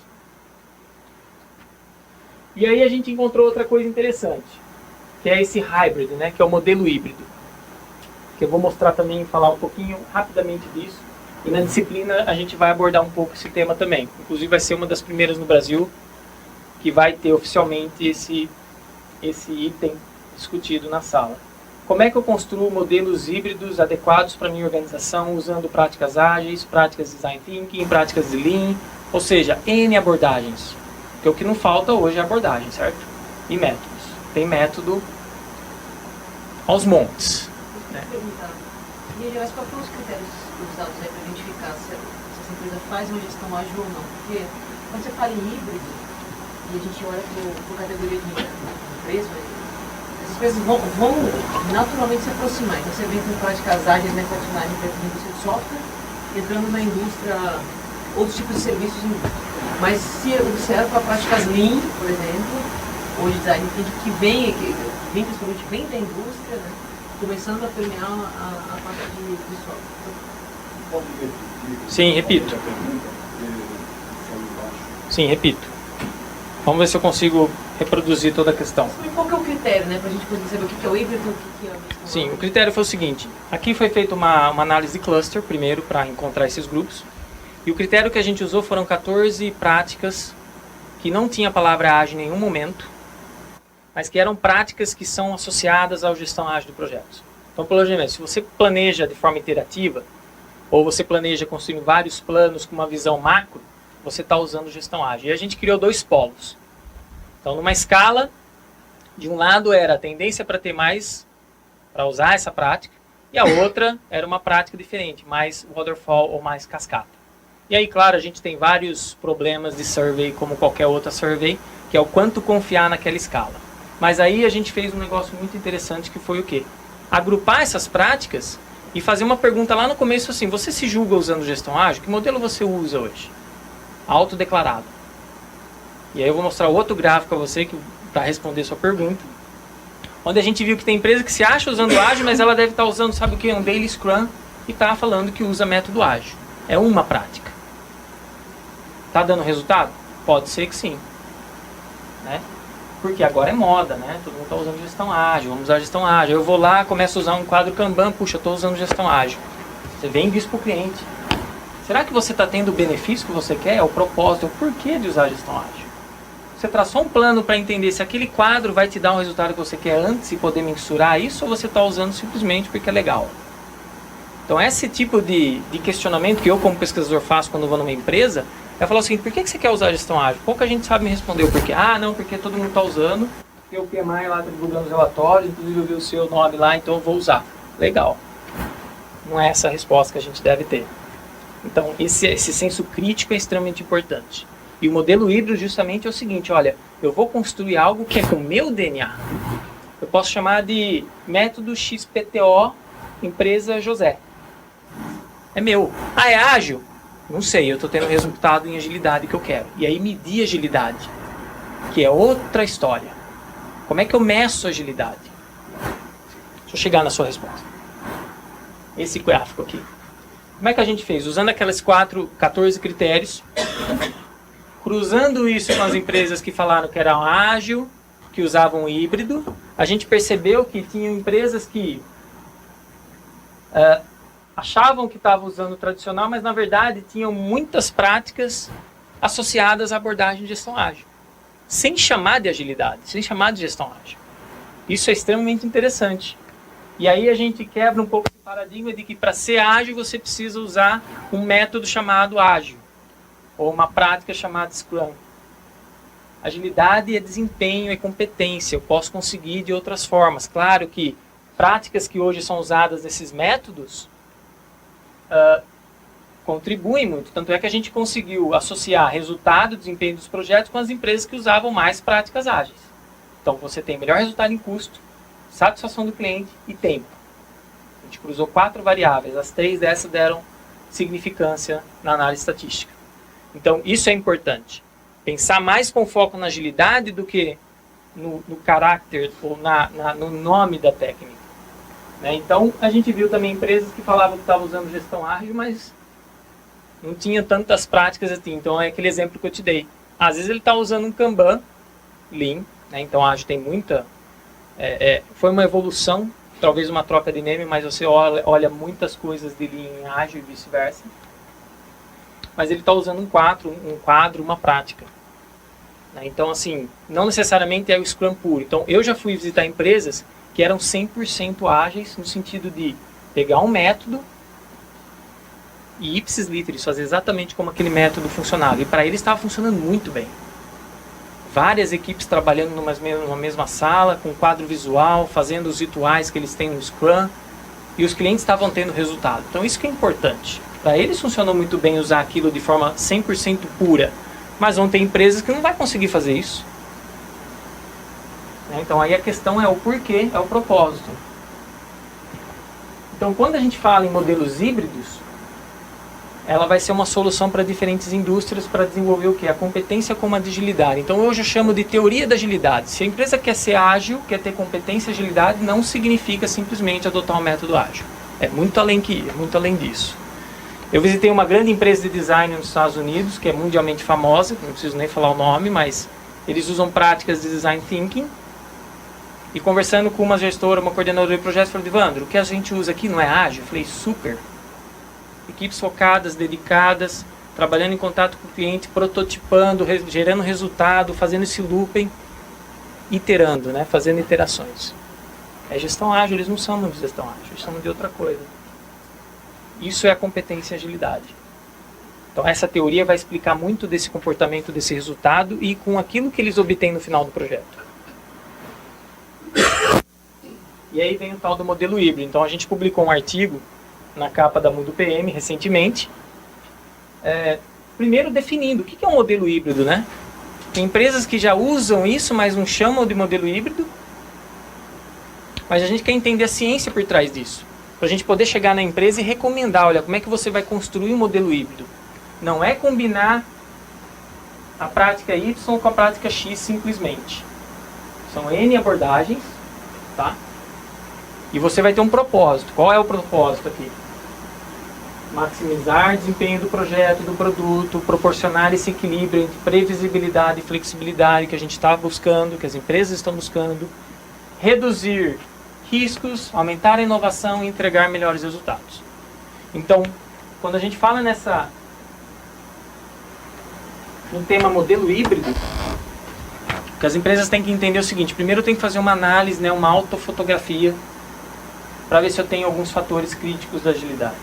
E aí a gente encontrou outra coisa interessante, que é esse hybrid, né, que é o modelo híbrido. Que eu vou mostrar também, falar um pouquinho rapidamente disso. E na disciplina a gente vai abordar um pouco esse tema também. Inclusive vai ser uma das primeiras no Brasil que vai ter oficialmente esse item discutido na sala. Como é que eu construo modelos híbridos adequados para a minha organização, usando práticas ágeis, práticas de design thinking, práticas de lean, ou seja, N abordagens. Porque o que não falta hoje é abordagem, certo? E métodos. Tem método aos montes. Né? E quais foram os critérios usados para identificar se essa empresa faz uma gestão ágil ou não? Porque quando você fala em híbrido, e a gente olha para a categoria de empresa, as empresas vão naturalmente se aproximar. Então você vem com práticas ágeis, né, continuarem para a indústria de software, entrando na indústria, outros tipos de serviços. Mas se observa a práticas Lean, por exemplo, hoje design que vem principalmente vem da indústria, né, começando a permear a parte de software. Sim, repito. Sim, repito. Vamos ver se eu consigo reproduzir toda a questão. Qual que é o critério, né, para a gente poder saber o que é o híbrido e o que é o... Sim, o critério foi o seguinte. Aqui foi feita uma análise de cluster, primeiro, para encontrar esses grupos. E o critério que a gente usou foram 14 práticas que não tinha a palavra ágil em nenhum momento, mas que eram práticas que são associadas à gestão ágil de projetos. Então, pelo menos, se você planeja de forma iterativa, ou você planeja construir vários planos com uma visão macro, você está usando gestão ágil. E a gente criou 2 polos. Então, numa escala, de um lado era a tendência para ter mais, para usar essa prática, e a outra era uma prática diferente, mais waterfall ou mais cascata. E aí, claro, a gente tem vários problemas de survey, como qualquer outra survey, que é o quanto confiar naquela escala. Mas aí a gente fez um negócio muito interessante, que foi o quê? Agrupar essas práticas e fazer uma pergunta lá no começo assim: você se julga usando gestão ágil? Que modelo você usa hoje? Autodeclarado. E aí eu vou mostrar outro gráfico para você para responder sua pergunta, onde a gente viu que tem empresa que se acha usando ágil, mas ela deve estar usando, sabe o que? Um Daily Scrum, e está falando que usa método ágil. É uma prática. Está dando resultado? Pode ser que sim. Né? Porque agora é moda, né? Todo mundo está usando gestão ágil, vamos usar gestão ágil. Eu vou lá, começo a usar um quadro Kanban, puxa, eu estou usando gestão ágil. Você vende isso para o cliente. Será que você está tendo o benefício que você quer? É o propósito, é o porquê de usar gestão ágil. Você traçou um plano para entender se aquele quadro vai te dar o resultado que você quer antes e poder mensurar isso, ou você está usando simplesmente porque é legal? Então esse tipo de questionamento que eu como pesquisador faço quando vou numa empresa, é falar o seguinte: por que você quer usar a gestão ágil? Pouca gente sabe me responder o porquê. Ah, não, porque todo mundo está usando, porque o PMI lá está divulgando os relatórios, inclusive eu vi o seu nome lá, então eu vou usar. Legal. Não é essa a resposta que a gente deve ter. Então esse senso crítico é extremamente importante. E o modelo híbrido justamente é o seguinte: olha, eu vou construir algo que é com o meu DNA. Eu posso chamar de método XPTO empresa José. É meu. Ah, é ágil? Não sei, eu estou tendo resultado em agilidade que eu quero. E aí medir agilidade, que é outra história. Como é que eu meço agilidade? Deixa eu chegar na sua resposta. Esse gráfico aqui. Como é que a gente fez? Usando aqueles 14 critérios, cruzando isso com as empresas que falaram que eram ágil, que usavam híbrido, a gente percebeu que tinham empresas que achavam que estavam usando o tradicional, mas na verdade tinham muitas práticas associadas à abordagem de gestão ágil, sem chamar de agilidade, sem chamar de gestão ágil. Isso é extremamente interessante. E aí a gente quebra um pouco esse paradigma de que para ser ágil você precisa usar um método chamado ágil, ou uma prática chamada Scrum. Agilidade é desempenho, é competência. Eu posso conseguir de outras formas. Claro que práticas que hoje são usadas nesses métodos contribuem muito. Tanto é que a gente conseguiu associar resultado, desempenho dos projetos com as empresas que usavam mais práticas ágeis. Então você tem melhor resultado em custo, satisfação do cliente e tempo. A gente cruzou 4 variáveis. As 3 dessas deram significância na análise estatística. Então, isso é importante. Pensar mais com foco na agilidade do que no caráter ou no nome da técnica. Né? Então, a gente viu também empresas que falavam que estavam usando gestão ágil, mas não tinha tantas práticas assim. Então, é aquele exemplo que eu te dei. Às vezes ele está usando um Kanban, Lean, né? Então ágil tem muita... foi uma evolução, talvez uma troca de nome, mas você olha muitas coisas de Lean em ágil e vice-versa. Mas ele está usando um quadro, uma prática. Então, assim, não necessariamente é o Scrum puro. Então, eu já fui visitar empresas que eram 100% ágeis, no sentido de pegar um método e ipsis literis, fazer exatamente como aquele método funcionava. E para eles estava funcionando muito bem. Várias equipes trabalhando numa mesma sala, com quadro visual, fazendo os rituais que eles têm no Scrum, e os clientes estavam tendo resultado. Então, isso que é importante. Para eles funcionou muito bem usar aquilo de forma 100% pura, mas vão ter empresas que não vai conseguir fazer isso. Então aí a questão é o porquê, é o propósito. Então quando a gente fala em modelos híbridos, ela vai ser uma solução para diferentes indústrias para desenvolver o quê? A competência como a agilidade. Então hoje eu chamo de teoria da agilidade. Se a empresa quer ser ágil, quer ter competência e agilidade, não significa simplesmente adotar um método ágil. É muito além disso. Eu visitei uma grande empresa de design nos Estados Unidos, que é mundialmente famosa, não preciso nem falar o nome, mas eles usam práticas de design thinking. E conversando com uma gestora, uma coordenadora de projetos, falei: Evandro, o que a gente usa aqui não é ágil? Eu falei: super. Equipes focadas, dedicadas, trabalhando em contato com o cliente, prototipando, gerando resultado, fazendo esse looping, iterando, né? Fazendo iterações. É gestão ágil, eles não chamam de gestão ágil, eles chamam de outra coisa. Isso é a competência e agilidade. Então essa teoria vai explicar muito desse comportamento, desse resultado e com aquilo que eles obtêm no final do projeto. E aí vem o tal do modelo híbrido. Então a gente publicou um artigo na capa da Mundo PM recentemente, primeiro definindo o que é um modelo híbrido, né? Tem empresas que já usam isso, mas não chamam de modelo híbrido. Mas a gente quer entender a ciência por trás disso, para a gente poder chegar na empresa e recomendar: olha, como é que você vai construir um modelo híbrido? Não é combinar a prática Y com a prática X simplesmente. São N abordagens, tá? E você vai ter um propósito. Qual é o propósito aqui? Maximizar o desempenho do projeto, do produto, proporcionar esse equilíbrio entre previsibilidade e flexibilidade que a gente está buscando, que as empresas estão buscando, reduzir riscos, aumentar a inovação e entregar melhores resultados. Então, quando a gente fala no tema modelo híbrido, que as empresas têm que entender é o seguinte: primeiro eu tenho que fazer uma análise, né, uma autofotografia, para ver se eu tenho alguns fatores críticos da agilidade.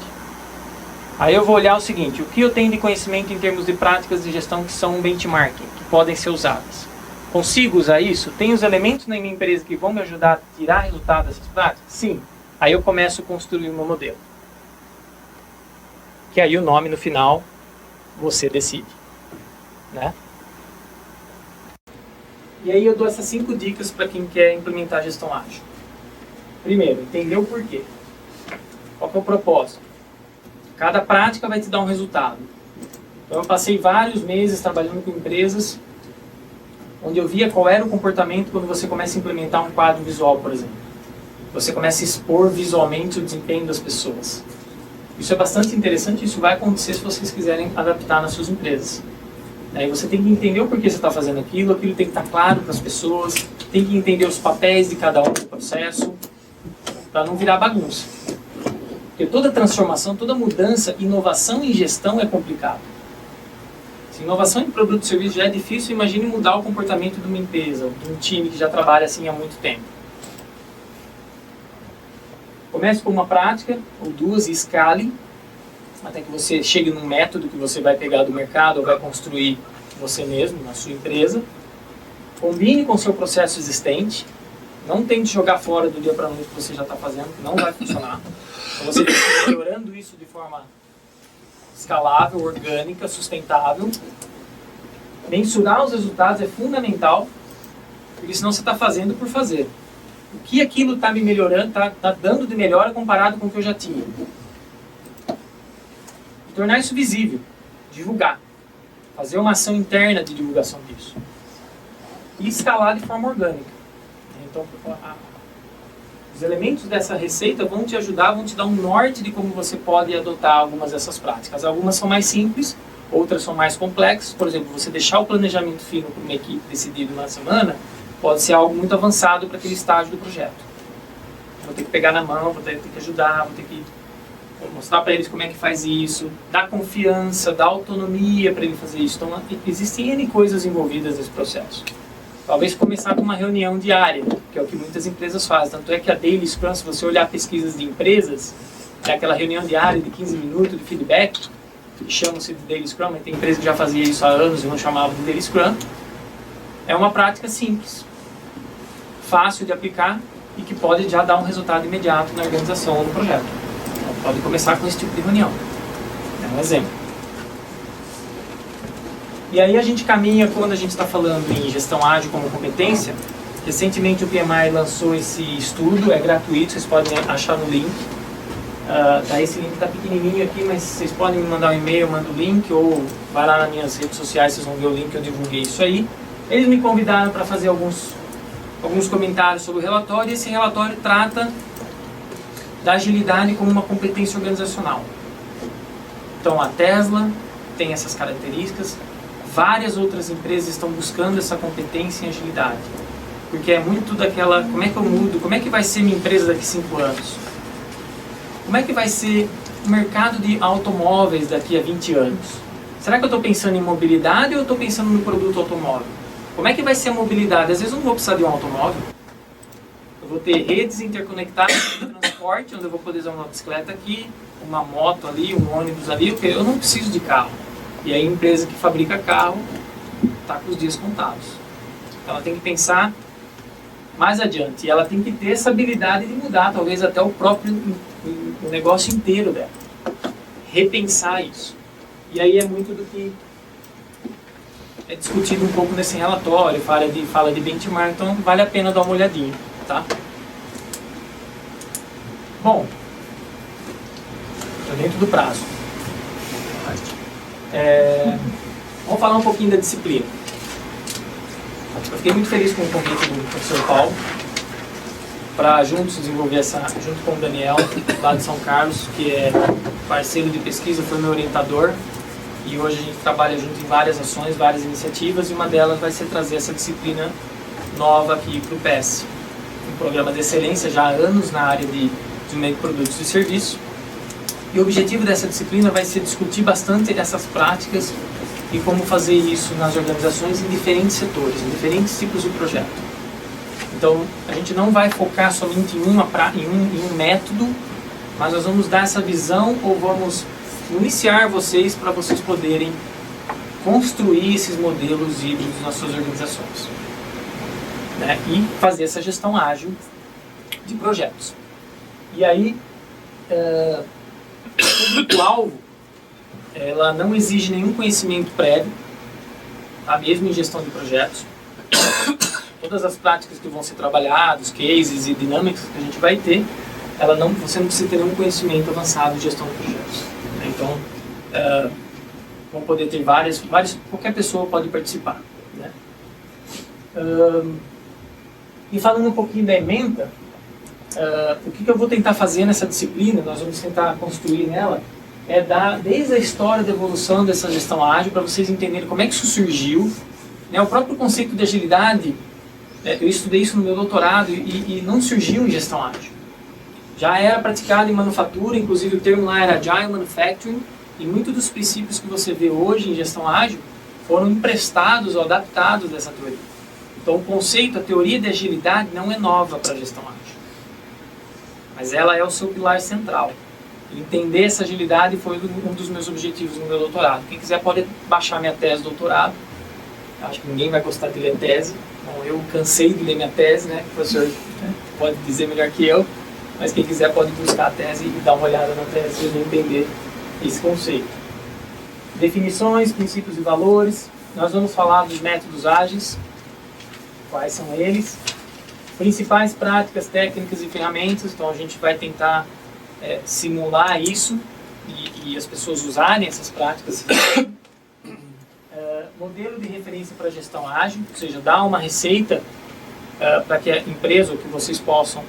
Aí eu vou olhar o seguinte: o que eu tenho de conhecimento em termos de práticas de gestão que são benchmarking, que podem ser usadas. Consigo usar isso? Tem os elementos na minha empresa que vão me ajudar a tirar resultado dessas práticas? Sim. Aí eu começo a construir o meu modelo. Que aí o nome no final você decide, né? E aí eu dou essas 5 dicas para quem quer implementar a gestão ágil. Primeiro, entender o porquê. Qual que é o propósito? Cada prática vai te dar um resultado. Então eu passei vários meses trabalhando com empresas onde eu via qual era o comportamento quando você começa a implementar um quadro visual, por exemplo. Você começa a expor visualmente o desempenho das pessoas. Isso é bastante interessante, isso vai acontecer se vocês quiserem adaptar nas suas empresas. Aí você tem que entender o porquê você está fazendo aquilo tem que estar claro para as pessoas, tem que entender os papéis de cada um no processo, para não virar bagunça. Porque toda transformação, toda mudança, inovação em gestão é complicado. Se inovação em produto e serviço já é difícil, imagine mudar o comportamento de uma empresa, de um time que já trabalha assim há muito tempo. Comece com uma prática, ou 2, e escale, até que você chegue num método que você vai pegar do mercado ou vai construir você mesmo, na sua empresa. Combine com o seu processo existente. Não tente jogar fora do dia para a noite o que você já está fazendo, que não vai funcionar. Então você tem que ir melhorando isso de forma escalável, orgânica, sustentável. Mensurar os resultados é fundamental, porque senão você está fazendo por fazer. O que aquilo está me melhorando, está dando de melhora comparado com o que eu já tinha. E tornar isso visível, divulgar. Fazer uma ação interna de divulgação disso. E escalar de forma orgânica. Então, os elementos dessa receita vão te ajudar, vão te dar um norte de como você pode adotar algumas dessas práticas. Algumas são mais simples, outras são mais complexas. Por exemplo, você deixar o planejamento fino para uma equipe decidido na semana, pode ser algo muito avançado para aquele estágio do projeto. Vou ter que pegar na mão, vou ter que ajudar, vou ter que mostrar para eles como é que faz isso, dar confiança, dar autonomia para ele fazer isso. Então, existem N coisas envolvidas nesse processo. Talvez começar com uma reunião diária, que é o que muitas empresas fazem. Tanto é que a Daily Scrum, se você olhar pesquisas de empresas, é aquela reunião diária de 15 minutos de feedback, que chama-se de Daily Scrum, mas tem empresa que já fazia isso há anos e não chamava de Daily Scrum. É uma prática simples, fácil de aplicar e que pode já dar um resultado imediato na organização ou no projeto. Então, pode começar com esse tipo de reunião. É um exemplo. E aí a gente caminha, quando a gente está falando em gestão ágil como competência. Recentemente o PMI lançou esse estudo, é gratuito, vocês podem achar no link. Esse link está pequenininho aqui, mas vocês podem me mandar um e-mail, eu mando o link, ou vai lá nas minhas redes sociais, vocês vão ver o link, eu divulguei isso aí. Eles me convidaram para fazer alguns comentários sobre o relatório, e esse relatório trata da agilidade como uma competência organizacional. Então a Tesla tem essas características, várias outras empresas estão buscando essa competência em agilidade, porque é muito daquela, como é que eu mudo, como é que vai ser minha empresa daqui a 5 anos? Como é que vai ser o mercado de automóveis daqui a 20 anos? Será que eu estou pensando em mobilidade ou eu estou pensando no produto automóvel? Como é que vai ser a mobilidade? Às vezes eu não vou precisar de um automóvel. Eu vou ter redes interconectadas de transporte, onde eu vou poder usar uma bicicleta aqui, uma moto ali, um ônibus ali, porque eu não preciso de carro. E aí a empresa que fabrica carro está com os dias contados. Então ela tem que pensar mais adiante. E ela tem que ter essa habilidade de mudar, talvez até o próprio o negócio inteiro dela. Repensar isso. E aí é muito do que é discutido um pouco nesse relatório, fala de benchmark, então vale a pena dar uma olhadinha, tá? Bom, estou dentro do prazo. Vamos falar um pouquinho da disciplina. Eu fiquei muito feliz com o convite do professor Paulo para juntos desenvolver junto com o Daniel, lá de São Carlos, que é parceiro de pesquisa, foi meu orientador, e hoje a gente trabalha junto em várias ações, várias iniciativas, e uma delas vai ser trazer essa disciplina nova aqui para o PES, um programa de excelência já há anos na área de desenvolvimento de produtos e serviços. E o objetivo dessa disciplina vai ser discutir bastante essas práticas e como fazer isso nas organizações em diferentes setores, em diferentes tipos de projeto. Então, a gente não vai focar somente em um método, mas nós vamos dar essa visão ou vamos iniciar vocês para vocês poderem construir esses modelos híbridos nas suas organizações, né? E fazer essa gestão ágil de projetos. E aí, o público-alvo, ela não exige nenhum conhecimento prévio, tá? Mesmo em gestão de projetos. Todas as práticas que vão ser trabalhadas, cases e dinâmicas que a gente vai ter, você não precisa ter nenhum conhecimento avançado de gestão de projetos, né? Então, vão poder ter qualquer pessoa pode participar, né? E falando um pouquinho da ementa, o que eu vou tentar fazer nessa disciplina, nós vamos tentar construir nela, é dar desde a história da evolução dessa gestão ágil, para vocês entenderem como é que isso surgiu, né? O próprio conceito de agilidade, eu estudei isso no meu doutorado e não surgiu em gestão ágil. Já era praticado em manufatura, inclusive o termo lá era Agile Manufacturing, e muitos dos princípios que você vê hoje em gestão ágil foram emprestados ou adaptados dessa teoria. Então o conceito, a teoria de agilidade não é nova para a gestão ágil, mas ela é o seu pilar central. Entender essa agilidade foi um dos meus objetivos no meu doutorado. Quem quiser pode baixar minha tese de doutorado. Acho que ninguém vai gostar de ler tese. Bom, eu cansei de ler minha tese, né? O professor pode dizer melhor que eu, mas quem quiser pode buscar a tese e dar uma olhada na tese e entender esse conceito. Definições, princípios e valores. Nós vamos falar dos métodos ágeis. Quais são eles? Principais práticas, técnicas e ferramentas. Então a gente vai tentar simular isso e as pessoas usarem essas práticas. Modelo de referência para gestão ágil, ou seja, dar uma receita para que a empresa, ou que vocês possam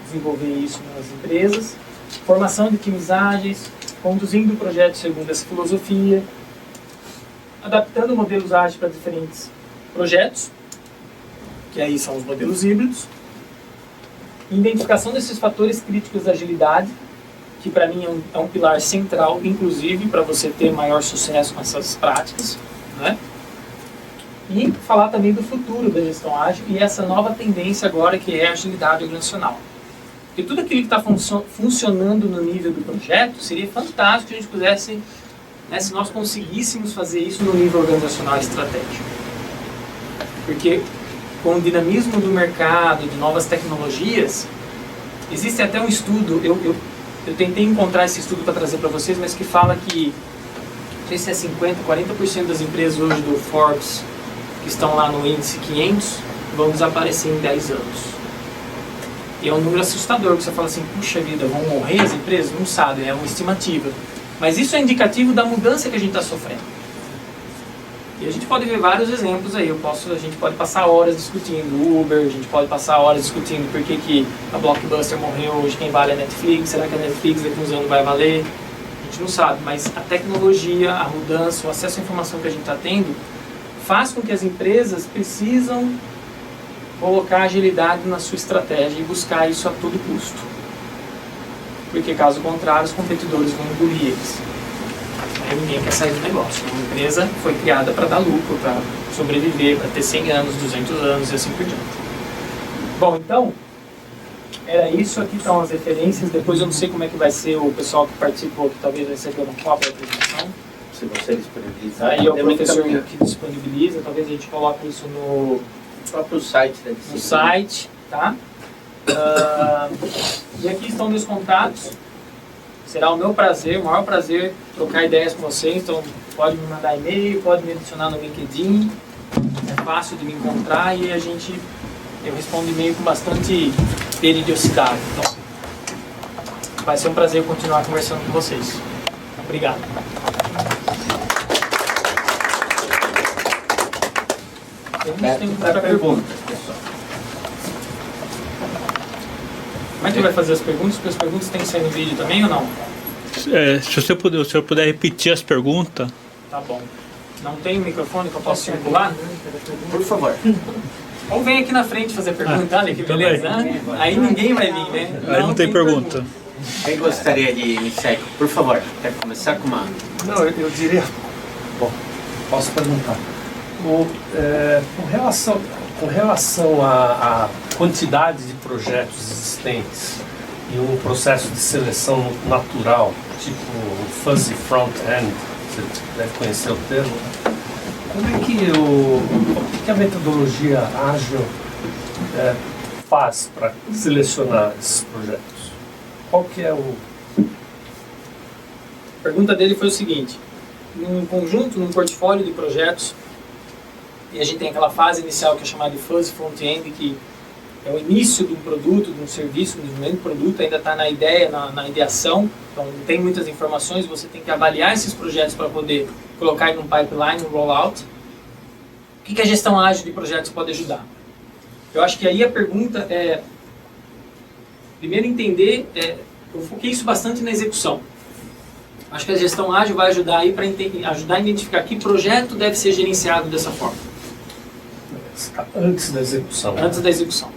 desenvolver isso nas empresas. Formação de times ágeis, conduzindo o projeto segundo essa filosofia, adaptando modelos ágeis para diferentes projetos, que aí são os modelos híbridos. Identificação desses fatores críticos da agilidade, que para mim é um pilar central, inclusive, para você ter maior sucesso com essas práticas, né? E falar também do futuro da gestão ágil e essa nova tendência agora que é a agilidade organizacional. Porque tudo aquilo que está funcionando no nível do projeto, seria fantástico se a gente pudesse, né, se nós conseguíssemos fazer isso no nível organizacional estratégico. Porque com o dinamismo do mercado, de novas tecnologias, existe até um estudo, eu tentei encontrar esse estudo para trazer para vocês, mas que fala que, não sei se é 50%, 40% das empresas hoje do Forbes, que estão lá no índice 500, vão desaparecer em 10 anos. E é um número assustador, que você fala assim, puxa vida, vão morrer as empresas? Não sabe, é uma estimativa. Mas isso é indicativo da mudança que a gente está sofrendo. E a gente pode ver vários exemplos aí, a gente pode passar horas discutindo Uber, a gente pode passar horas discutindo por que a Blockbuster morreu, hoje quem vale é a Netflix, será que a Netflix daqui a uns anos vai valer? A gente não sabe, mas a tecnologia, a mudança, o acesso à informação que a gente está tendo, faz com que as empresas precisam colocar agilidade na sua estratégia e buscar isso a todo custo. Porque caso contrário, os competidores vão engolir eles. Aí ninguém quer sair do negócio. Uma empresa foi criada para dar lucro, para sobreviver, para ter 100 anos, 200 anos e assim por diante. Bom, então, era isso. Aqui estão as referências. Depois eu não sei como é que vai ser o pessoal que participou, que talvez recebeu uma cópia da apresentação. Se você disponibilizar. Aí é o professor que disponibiliza, talvez a gente coloque isso no próprio site da disciplina. No site, tá? E aqui estão meus contatos. Será o meu prazer, o maior prazer, trocar ideias com vocês. Então, pode me mandar e-mail, pode me adicionar no LinkedIn. É fácil de me encontrar e eu respondo e-mail com bastante periodicidade. Então, vai ser um prazer continuar conversando com vocês. Obrigado. Tem muita pergunta, pessoal. Como é que vai fazer as perguntas? Porque as perguntas têm que ser no vídeo também ou não? Se o senhor puder repetir as perguntas. Tá bom. Não tem microfone que eu possa circular? Por favor. Ou vem aqui na frente fazer pergunta, olha que beleza. Aí ninguém vai vir, né? Aí não tem pergunta. Quem gostaria de iniciar? Por favor, quer começar com uma... Não, eu diria... Bom, Posso perguntar? Com relação à quantidade de projetos existentes e um processo de seleção natural, tipo o fuzzy front-end, você deve conhecer o termo, como é que a metodologia ágil faz para selecionar esses projetos? Qual que é o... A pergunta dele foi o seguinte: num conjunto, num portfólio de projetos, e a gente tem aquela fase inicial que é chamada de fuzzy front-end, que é o início de um produto, de um serviço, de um produto, ainda está na ideia, na ideação, então não tem muitas informações, você tem que avaliar esses projetos para poder colocar em um pipeline, um rollout. O que a gestão ágil de projetos pode ajudar? Eu acho que aí a pergunta é, primeiro entender, eu foquei isso bastante na execução. Acho que a gestão ágil vai ajudar aí para ajudar a identificar que projeto deve ser gerenciado dessa forma. Antes da execução. Antes da execução.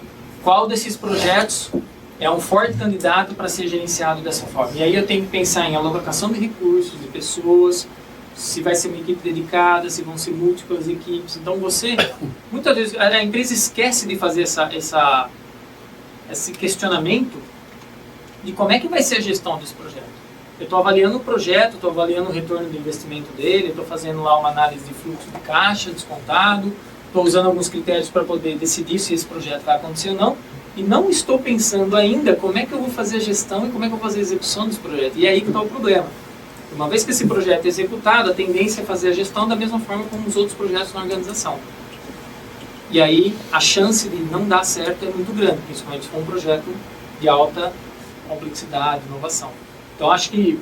Qual desses projetos é um forte candidato para ser gerenciado dessa forma? E aí eu tenho que pensar em alocação de recursos, de pessoas, se vai ser uma equipe dedicada, se vão ser múltiplas equipes. Então muitas vezes a empresa esquece de fazer esse questionamento de como é que vai ser a gestão desse projeto. Eu estou avaliando o projeto, estou avaliando o retorno do investimento dele, estou fazendo lá uma análise de fluxo de caixa, descontado, estou usando alguns critérios para poder decidir se esse projeto vai acontecer ou não, e não estou pensando ainda como é que eu vou fazer a gestão e como é que eu vou fazer a execução desse projeto. E é aí que está o problema. Uma vez que esse projeto é executado, a tendência é fazer a gestão da mesma forma como os outros projetos na organização. E aí a chance de não dar certo é muito grande, principalmente se for um projeto de alta complexidade, inovação. Então acho que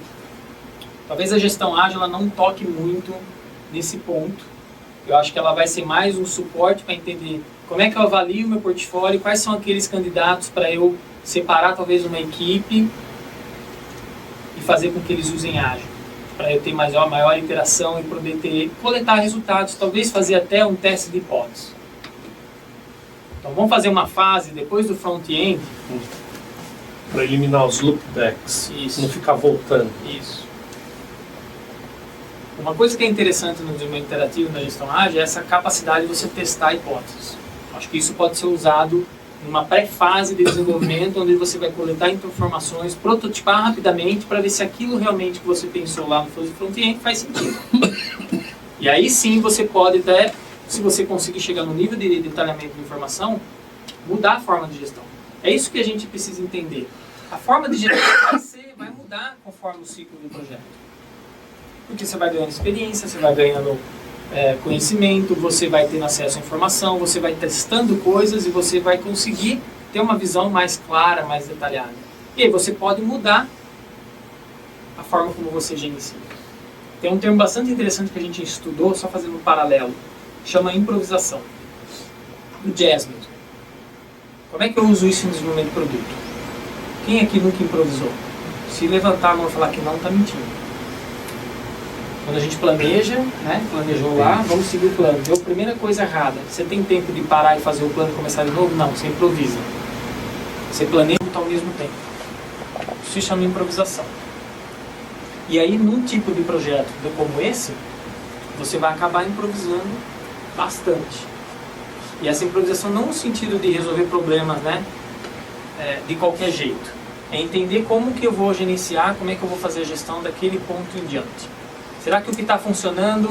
talvez a gestão ágil ela não toque muito nesse ponto. Eu acho que ela vai ser mais um suporte para entender como é que eu avalio o meu portfólio, quais são aqueles candidatos para eu separar talvez uma equipe e fazer com que eles usem ágil, para eu ter maior interação e poder coletar resultados, talvez fazer até um teste de hipótese. Então vamos fazer uma fase depois do front-end, para eliminar os loopbacks, não ficar voltando. Isso. Uma coisa que é interessante no desenvolvimento interativo na gestão ágil é essa capacidade de você testar hipóteses. Acho que isso pode ser usado numa pré-fase de desenvolvimento, onde você vai coletar informações, prototipar rapidamente para ver se aquilo realmente que você pensou lá no front-end faz sentido. E aí sim você pode até, se você conseguir chegar no nível de detalhamento de informação, mudar a forma de gestão. É isso que a gente precisa entender. A forma de gestão vai mudar conforme o ciclo do projeto. Porque você vai ganhando experiência, você vai ganhando conhecimento, você vai tendo acesso à informação, você vai testando coisas e você vai conseguir ter uma visão mais clara, mais detalhada. E aí você pode mudar a forma como você gerencia. Tem um termo bastante interessante que a gente estudou, só fazendo um paralelo, chama improvisação. Do jazz mesmo. Como é que eu uso isso em desenvolvimento de produto? Quem aqui nunca improvisou? Se levantar a mão e falar que não, está mentindo. Quando a gente planeja, né, planejou lá, vamos seguir o plano. Deu a primeira coisa errada. Você tem tempo de parar e fazer o plano e começar de novo? Não, você improvisa. Você planeja ao mesmo tempo. Isso se chama improvisação. E aí, num tipo de projeto como esse, você vai acabar improvisando bastante. E essa improvisação não no sentido de resolver problemas, né, de qualquer jeito. É entender como que eu vou gerenciar, como é que eu vou fazer a gestão daquele ponto em diante. Será que o que está funcionando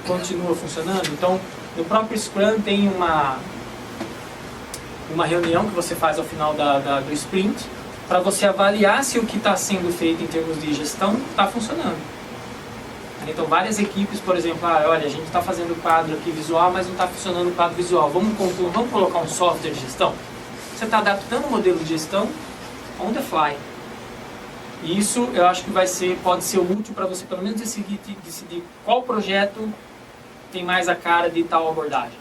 continua funcionando? Então, no próprio Scrum tem uma reunião que você faz ao final do sprint para você avaliar se o que está sendo feito em termos de gestão está funcionando. Então, várias equipes, por exemplo, olha, a gente está fazendo o quadro aqui visual, mas não está funcionando o quadro visual. Vamos colocar um software de gestão? Você está adaptando o modelo de gestão on the fly. E isso eu acho que pode ser útil para você pelo menos decidir qual projeto tem mais a cara de tal abordagem.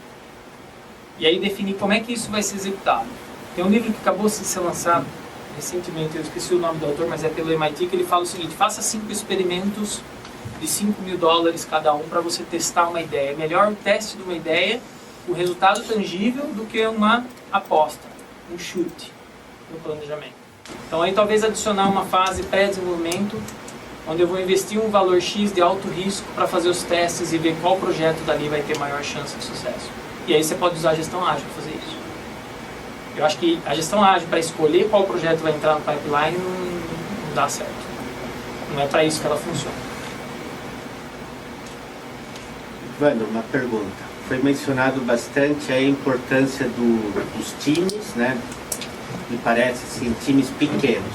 E aí definir como é que isso vai ser executado. Tem um livro que acabou de ser lançado recentemente, eu esqueci o nome do autor, mas é pelo MIT, que ele fala o seguinte: faça 5 experimentos de $5.000 cada um para você testar uma ideia. É melhor o teste de uma ideia, o resultado tangível, do que uma aposta, um chute no planejamento. Então aí talvez adicionar uma fase pré-desenvolvimento onde eu vou investir um valor X de alto risco para fazer os testes e ver qual projeto dali vai ter maior chance de sucesso. E aí você pode usar a gestão ágil para fazer isso. Eu acho que a gestão ágil para escolher qual projeto vai entrar no pipeline não dá certo. Não é para isso que ela funciona. Wander, uma pergunta. Foi mencionado bastante a importância dos times, né? Me parece assim, times pequenos.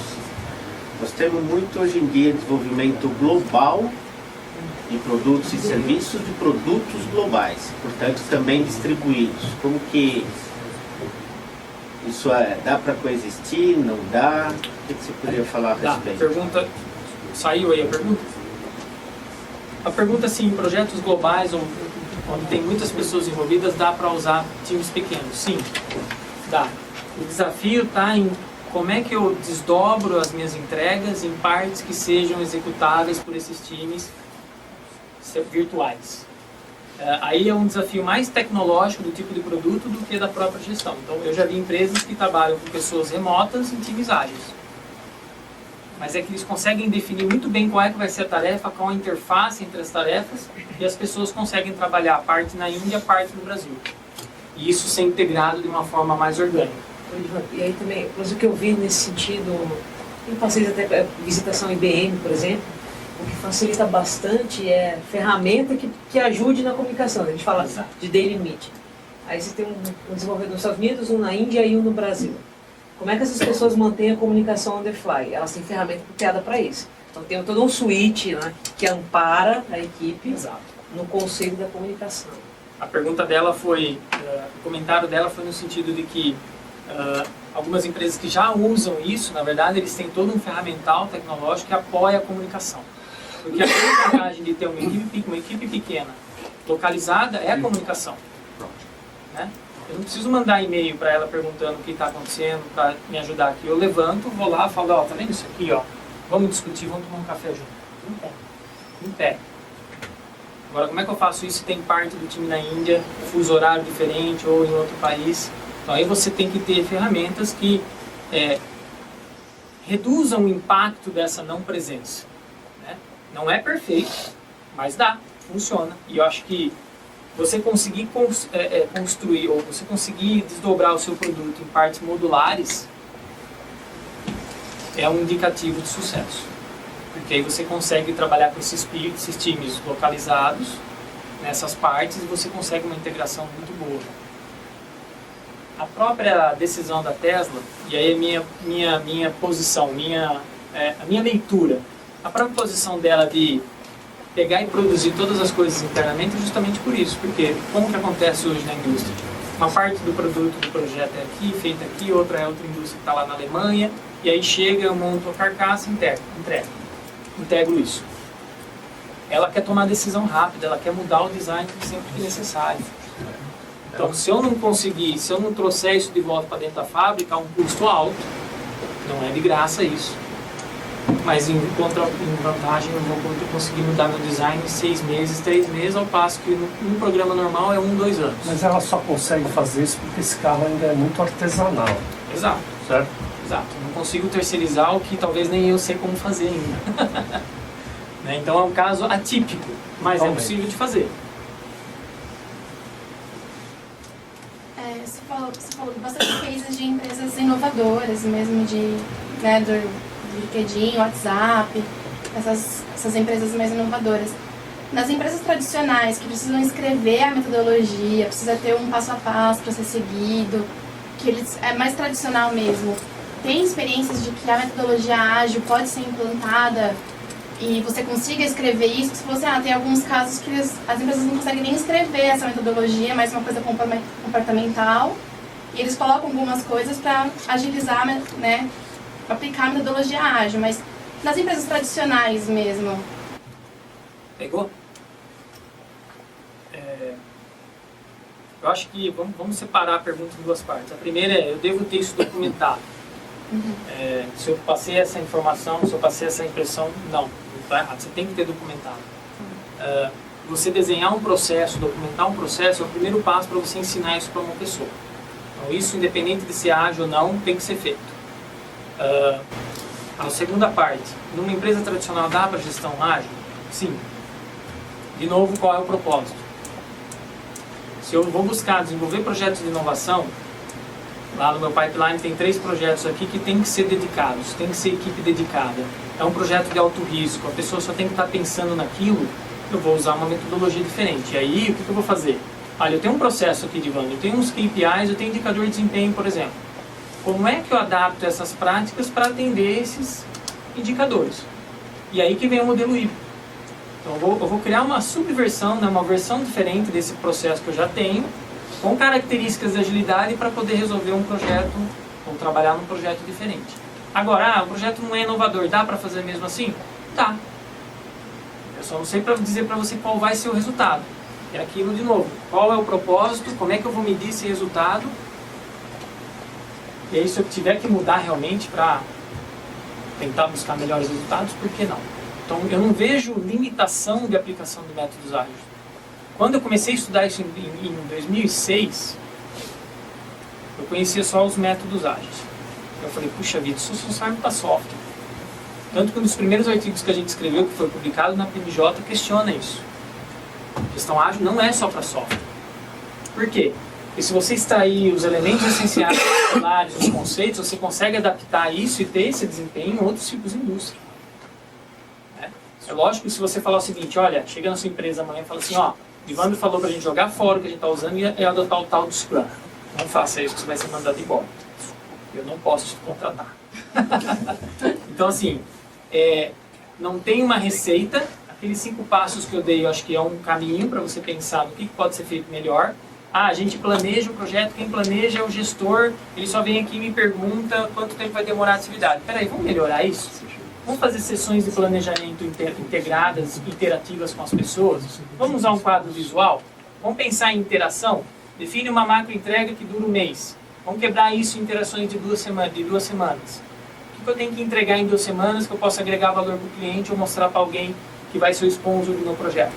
Nós temos muito hoje em dia desenvolvimento global de produtos e serviços de produtos globais, portanto também distribuídos. Como que isso dá para coexistir, não dá? O que você poderia falar a respeito? Pergunta, saiu aí a pergunta? A pergunta assim, em projetos globais onde tem muitas pessoas envolvidas, dá para usar times pequenos? Sim, dá. O desafio está em como é que eu desdobro as minhas entregas em partes que sejam executáveis por esses times virtuais. Aí é um desafio mais tecnológico do tipo de produto do que da própria gestão. Então, eu já vi empresas que trabalham com pessoas remotas em times ágeis. Mas é que eles conseguem definir muito bem qual é que vai ser a tarefa, qual a interface entre as tarefas, e as pessoas conseguem trabalhar a parte na Índia, a parte no Brasil. E isso ser integrado de uma forma mais orgânica. E aí também, mas o que eu vi nesse sentido, eu passei até visitação IBM, por exemplo, o que facilita bastante é ferramenta que ajude na comunicação. A gente fala de daily meeting. Aí você tem um desenvolvedor nos Estados Unidos, um na Índia e um no Brasil. Como é que essas pessoas mantêm a comunicação on the fly? Elas têm ferramenta apropriada para isso. Então tem todo um suíte, né, que ampara a equipe no conceito da comunicação. A pergunta dela foi, o comentário dela foi no sentido de que algumas empresas que já usam isso, na verdade, eles têm todo um ferramental tecnológico que apoia a comunicação. Porque a grande vantagem de ter uma equipe pequena, localizada, é a comunicação. Né? Eu não preciso mandar e-mail para ela perguntando o que está acontecendo, para me ajudar aqui. Eu levanto, vou lá, falo, ó, tá vendo isso aqui, ó? Vamos discutir, vamos tomar um café junto. Em pé. Agora, como é que eu faço isso se tem parte do time na Índia, fuso horário diferente ou em outro país? Então, aí você tem que ter ferramentas que reduzam o impacto dessa não presença. Né? Não é perfeito, mas dá, funciona. E eu acho que você conseguir construir ou você conseguir desdobrar o seu produto em partes modulares é um indicativo de sucesso. Porque aí você consegue trabalhar com esses times localizados nessas partes e você consegue uma integração muito boa. A própria decisão da Tesla, e aí minha posição, a minha leitura, a própria posição dela de pegar e produzir todas as coisas internamente é justamente por isso, porque como que acontece hoje na indústria? Uma parte do produto do projeto é aqui, feita aqui, outra é outra indústria que está lá na Alemanha, e aí chega, eu monto a carcaça e integro isso. Ela quer tomar decisão rápida, ela quer mudar o design sempre que necessário. Então, se eu não conseguir, se eu não trouxer isso de volta para dentro da fábrica, há um custo alto, não é de graça isso. Mas em vantagem eu vou conseguir mudar meu design em 6 meses, 3 meses, ao passo que num programa normal é 1-2 anos. Mas ela só consegue fazer isso porque esse carro ainda é muito artesanal. Exato. Certo? Exato. Eu não consigo terceirizar o que talvez nem eu sei como fazer ainda. Né? Então é um caso atípico, mas é possível de fazer. Você falou bastante cases de empresas inovadoras, mesmo do LinkedIn, WhatsApp, essas empresas mais inovadoras. Nas empresas tradicionais, que precisam escrever a metodologia, precisa ter um passo a passo para ser seguido, é mais tradicional mesmo. Tem experiências de que a metodologia ágil pode ser implantada e você consiga escrever isso? Se você tem alguns casos que as empresas não conseguem nem escrever essa metodologia, mas uma coisa comportamental, e eles colocam algumas coisas para agilizar, né, aplicar a metodologia ágil, mas nas empresas tradicionais mesmo. Pegou? Eu acho que vamos separar a pergunta em duas partes. A primeira é, eu devo ter isso documentado. Se eu passei essa informação, se eu passei essa impressão, não está errado, você tem que ter documentado. Você desenhar um processo, documentar um processo é o primeiro passo para você ensinar isso para uma pessoa. Então isso, independente de ser ágil ou não, tem que ser feito. A segunda parte, numa empresa tradicional dá para gestão ágil? Sim. De novo, qual é o propósito? Se eu vou buscar desenvolver projetos de inovação, lá no meu pipeline tem 3 projetos aqui que tem que ser dedicados, tem que ser equipe dedicada. É um projeto de alto risco, a pessoa só tem que estar pensando naquilo, eu vou usar uma metodologia diferente. E aí, o que eu vou fazer? Olha, eu tenho um processo aqui de Vando, eu tenho uns KPIs, eu tenho indicador de desempenho, por exemplo. Como é que eu adapto essas práticas para atender esses indicadores? E aí que vem o modelo híbrido. Então eu vou criar uma subversão, né, uma versão diferente desse processo que eu já tenho, com características de agilidade para poder resolver um projeto, ou trabalhar num projeto diferente. Agora, o projeto não é inovador, dá para fazer mesmo assim? Dá. Eu só não sei dizer para você qual vai ser o resultado. É aquilo de novo, qual é o propósito, como é que eu vou medir esse resultado. E aí, se eu tiver que mudar realmente para tentar buscar melhores resultados, por que não? Então, eu não vejo limitação de aplicação de métodos ágeis. Quando eu comecei a estudar isso em 2006, eu conhecia só os métodos ágeis. Eu falei, puxa vida, isso só serve para software. Tanto que um dos primeiros artigos que a gente escreveu, que foi publicado na PMJ, questiona isso. Gestão ágil não é só para software. Por quê? Porque se você extrair os elementos essenciais, os pilares, os conceitos, você consegue adaptar isso e ter esse desempenho em outros tipos de indústria. É lógico que se você falar o seguinte, olha, chega na sua empresa amanhã e fala assim, ó, Ivandro falou pra gente jogar fora o que a gente está usando e adotar o tal do Scrum. Não faça isso que você vai ser mandado embora. Eu não posso te contratar. Então assim, não tem uma receita. Aqueles 5 passos que eu dei, eu acho que é um caminho para você pensar no que pode ser feito melhor. A gente planeja o projeto, quem planeja é o gestor, ele só vem aqui e me pergunta quanto tempo vai demorar a atividade. Peraí, vamos melhorar isso? Vamos fazer sessões de planejamento integradas, interativas com as pessoas? Vamos usar um quadro visual? Vamos pensar em interação? Define uma macro entrega que dura um mês. Vamos quebrar isso em interações de 2 semanas. O que eu tenho que entregar em 2 semanas que eu possa agregar valor para o cliente ou mostrar para alguém que vai ser o sponsor do meu projeto?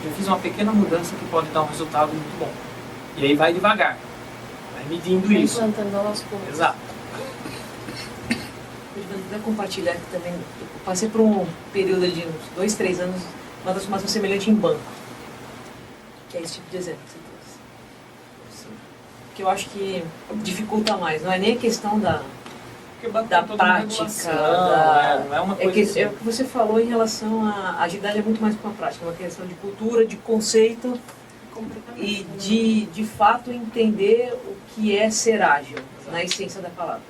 Eu fiz uma pequena mudança que pode dar um resultado muito bom. E aí vai devagar. Vai medindo isso. Implantando aos poucos. Exato. Vou compartilhar aqui também. Eu passei por um período de uns 2, 3 anos, uma transformação semelhante em banco. Que é esse tipo de exemplo que você trouxe. Que eu acho que dificulta mais. Não é nem a questão da prática, não é uma coisa é o que você falou em relação à agilidade, é muito mais que uma prática, é uma questão de cultura, de conceito e de fato entender o que é ser ágil, na essência da palavra.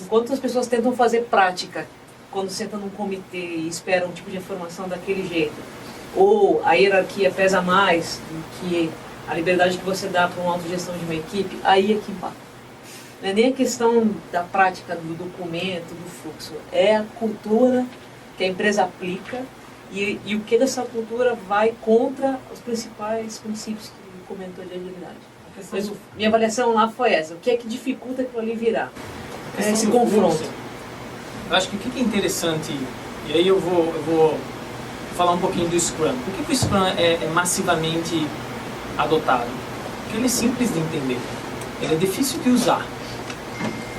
Enquanto as pessoas tentam fazer prática quando sentam num comitê e esperam um tipo de informação daquele jeito, ou a hierarquia pesa mais do que a liberdade que você dá para uma autogestão de uma equipe, aí é que impacta. Não é nem a questão da prática do documento, do fluxo, é a cultura que a empresa aplica e o que dessa cultura vai contra os principais princípios que comentou de agilidade. Mas minha avaliação lá foi essa, o que é que dificulta aquilo ali virar? Esse confronto. Eu acho que o que é interessante, e aí eu vou falar um pouquinho do Scrum. Por que o Scrum é massivamente adotado? Porque ele é simples de entender, ele é difícil de usar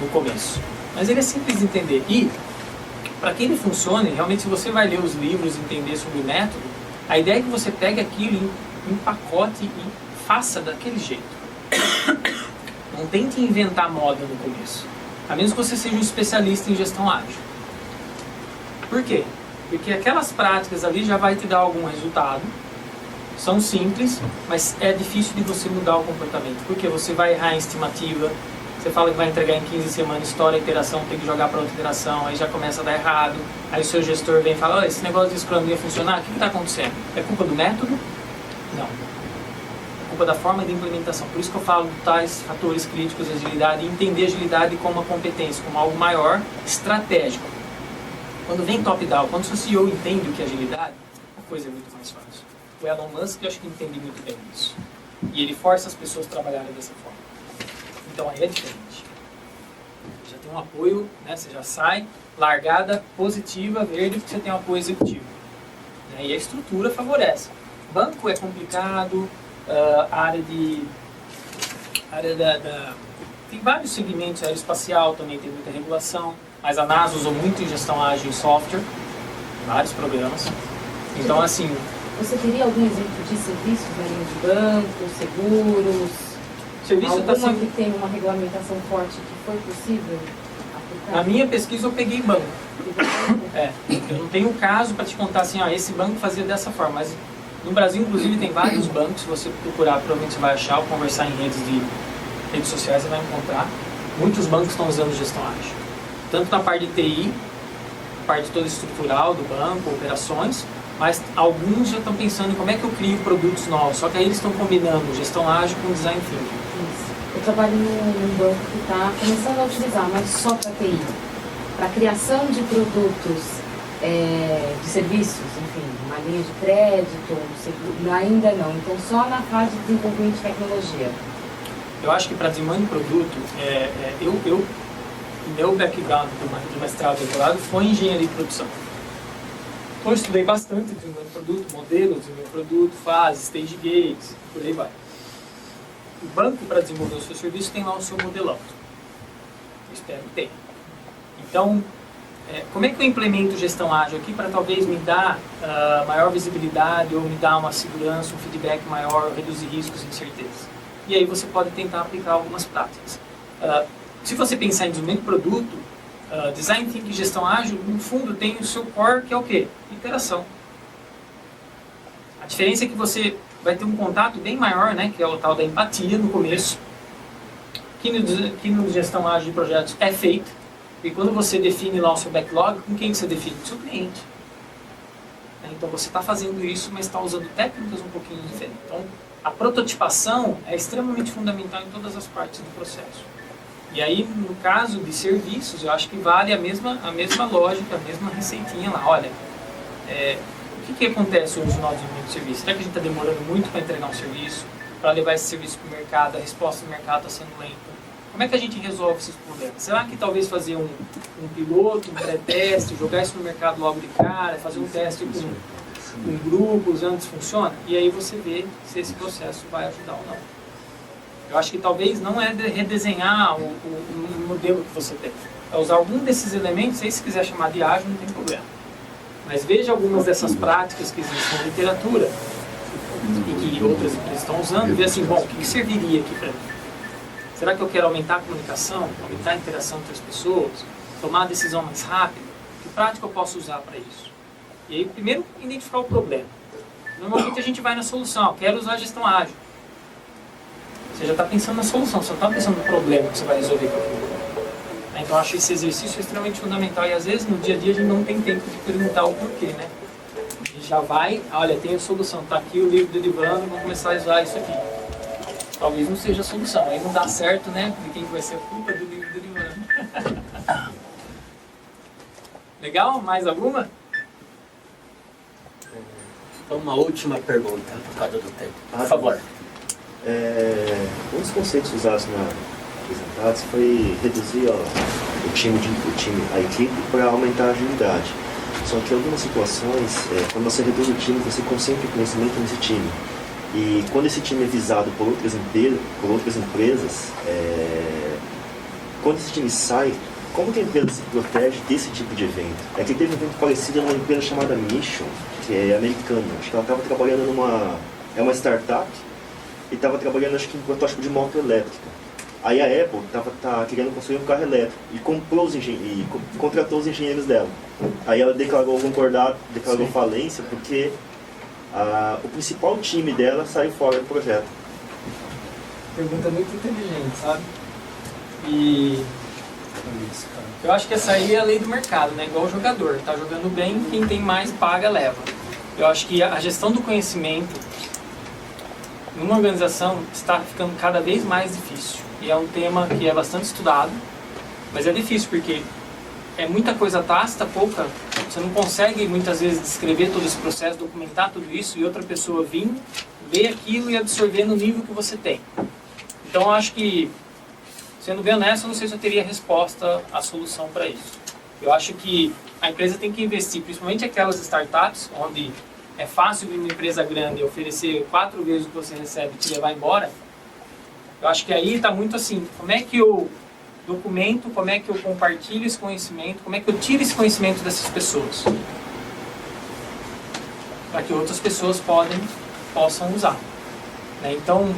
no começo, mas ele é simples de entender. E, para que ele funcione, realmente se você vai ler os livros e entender sobre o método, a ideia é que você pegue aquilo em pacote e faça daquele jeito. Não tente inventar moda no começo, a menos que você seja um especialista em gestão ágil. Por quê? Porque aquelas práticas ali já vai te dar algum resultado, são simples, mas é difícil de você mudar o comportamento, porque você vai errar em estimativa. Você fala que vai entregar em 15 semanas, estoura a iteração, tem que jogar para outra iteração, aí já começa a dar errado. Aí o seu gestor vem e fala, esse negócio de Scrum não ia funcionar, o que está acontecendo? É culpa do método? Não. É culpa da forma de implementação. Por isso que eu falo tais fatores críticos de agilidade e entender a agilidade como uma competência, como algo maior, estratégico. Quando vem top-down, quando o seu CEO entende o que é agilidade, a coisa é muito mais fácil. O Elon Musk, eu acho que entende muito bem isso. E ele força as pessoas a trabalharem dessa forma. Então aí é diferente. Já tem um apoio, né? Você já sai, largada positiva, verde, porque você tem um apoio executivo. Né? E a estrutura favorece. Banco é complicado, tem vários segmentos, aeroespacial também tem muita regulação. mas a NASA usou muito em gestão ágil em software, vários programas. Então, assim... Você teria algum exemplo de serviços na linha de banco, seguros? Serviço Alguma tá sendo... que tem uma regulamentação forte que foi possível aplicar? Na minha pesquisa eu peguei banco. Eu não tenho caso para te contar assim, esse banco fazia dessa forma, mas no Brasil, inclusive, tem vários bancos, se você procurar, provavelmente você vai achar, ou conversar em redes sociais, você vai encontrar. Muitos bancos estão usando gestão ágil. Tanto na parte de TI, parte toda estrutural do banco, operações, mas alguns já estão pensando em como é que eu crio produtos novos, só que aí eles estão combinando gestão ágil com design thinking. Isso. Eu trabalho num banco que está começando a utilizar, mas só para TI. Para a criação de produtos, de serviços, enfim, uma linha de crédito, seguro, ainda não. Então, só na fase de desenvolvimento de tecnologia. Eu acho que para desenvolvimento de produto, meu background de mestrado e doutorado foi em engenharia de produção. Então, eu estudei bastante desenvolvimento de produto, modelos de desenvolvimento de produto, fases, stage gates, por aí vai. O banco, para desenvolver o seu serviço, tem lá o seu modelão. Eu espero que tenha. Então, como é que eu implemento gestão ágil aqui para talvez me dar maior visibilidade ou me dar uma segurança, um feedback maior, reduzir riscos e incertezas? E aí você pode tentar aplicar algumas práticas. Se você pensar em desenvolvimento de produto, design thinking e gestão ágil, no fundo tem o seu core, que é o quê? Iteração. A diferença é que você vai ter um contato bem maior, né, que é o tal da empatia no começo, que no gestão ágil de projetos é feito. E quando você define lá o seu backlog, com quem você define? Com o seu cliente. Então você está fazendo isso, mas está usando técnicas um pouquinho diferentes. Então a prototipação é extremamente fundamental em todas as partes do processo. E aí, no caso de serviços, eu acho que vale a mesma lógica, a mesma receitinha lá. Olha, o que acontece hoje no nosso desenvolvimento de serviço? Será que a gente está demorando muito para entregar um serviço, para levar esse serviço para o mercado, a resposta do mercado está sendo lenta? Como é que a gente resolve esses problemas? Será que talvez fazer um piloto, um pré-teste, jogar isso no mercado logo de cara, fazer um teste com grupos antes funciona? E aí você vê se esse processo vai ajudar ou não. Eu acho que talvez não é redesenhar o modelo que você tem. É usar algum desses elementos, aí se quiser chamar de ágil, não tem problema. Mas veja algumas dessas práticas que existem na literatura e que outras empresas estão usando e ver assim, bom, o que serviria aqui para mim? Será que eu quero aumentar a comunicação, aumentar a interação entre as pessoas, tomar a decisão mais rápida? Que prática eu posso usar para isso? E aí, primeiro, identificar o problema. Normalmente a gente vai na solução, quero usar a gestão ágil. Você já está pensando na solução, você não está pensando no problema que você vai resolver com aquilo. Então eu acho esse exercício extremamente fundamental e às vezes no dia a dia a gente não tem tempo de perguntar o porquê, né? A gente já vai, olha, tem a solução, está aqui o livro do Edivando, vamos começar a usar isso aqui. Talvez não seja a solução, aí não dá certo, né? De quem vai ser a culpa do livro do Edivando. Legal? Mais alguma? Uma última pergunta, por causa do tempo. Por favor. Um dos conceitos usados na apresentados foi reduzir a equipe para aumentar a agilidade. Só que em algumas situações, quando você reduz o time, você concentra o conhecimento nesse time. E quando esse time é visado por outras empresas, quando esse time sai, como que a empresa se protege desse tipo de evento? É que teve um evento parecido numa empresa chamada Mission, que é americana. Acho que ela estava trabalhando é uma startup, e estava trabalhando, acho que em protótipo de moto elétrica. Aí a Apple estava querendo construir um carro elétrico e contratou os engenheiros dela. Aí ela declarou falência porque o principal time dela saiu fora do projeto. Pergunta muito inteligente, sabe? E eu acho que essa aí é a lei do mercado, né? Igual o jogador, tá jogando bem, quem tem mais paga, leva. Eu acho que a gestão do conhecimento numa organização está ficando cada vez mais difícil. E é um tema que é bastante estudado, mas é difícil porque é muita coisa tácita, pouca. Você não consegue muitas vezes descrever todo esse processo, documentar tudo isso e outra pessoa vir, ler aquilo e absorver no nível que você tem. Então eu acho que, sendo bem honesto, eu não sei se eu teria resposta, a solução para isso. Eu acho que a empresa tem que investir, principalmente aquelas startups, onde é fácil vir uma empresa grande oferecer 4 vezes o que você recebe e te levar embora. Eu acho que aí está muito assim, como é que eu documento, como é que eu compartilho esse conhecimento, como é que eu tiro esse conhecimento dessas pessoas, para que outras pessoas possam usar, né? Então,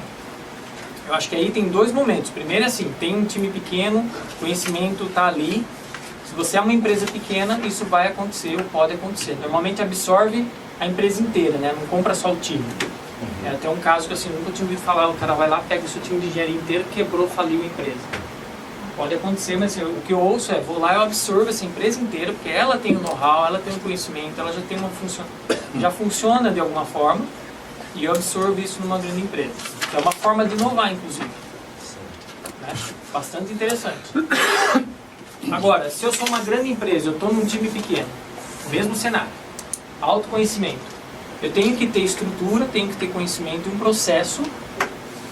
eu acho que aí tem dois momentos. Primeiro, assim, tem um time pequeno, o conhecimento está ali. Se você é uma empresa pequena, isso vai acontecer ou pode acontecer. Normalmente absorve a empresa inteira, né? Não compra só o time. É até um caso que assim, eu nunca tinha ouvido falar, o cara vai lá, pega o seu time de engenharia inteiro, quebrou, faliu a empresa. Pode acontecer, mas assim, o que eu ouço é, vou lá e eu absorvo essa empresa inteira, porque ela tem o know-how, ela tem o conhecimento, ela já tem já funciona de alguma forma, e eu absorvo isso numa grande empresa. É uma forma de inovar, inclusive. Né? Bastante interessante. Agora, se eu sou uma grande empresa, eu estou num time pequeno, mesmo cenário, autoconhecimento, eu tenho que ter estrutura, tenho que ter conhecimento e um processo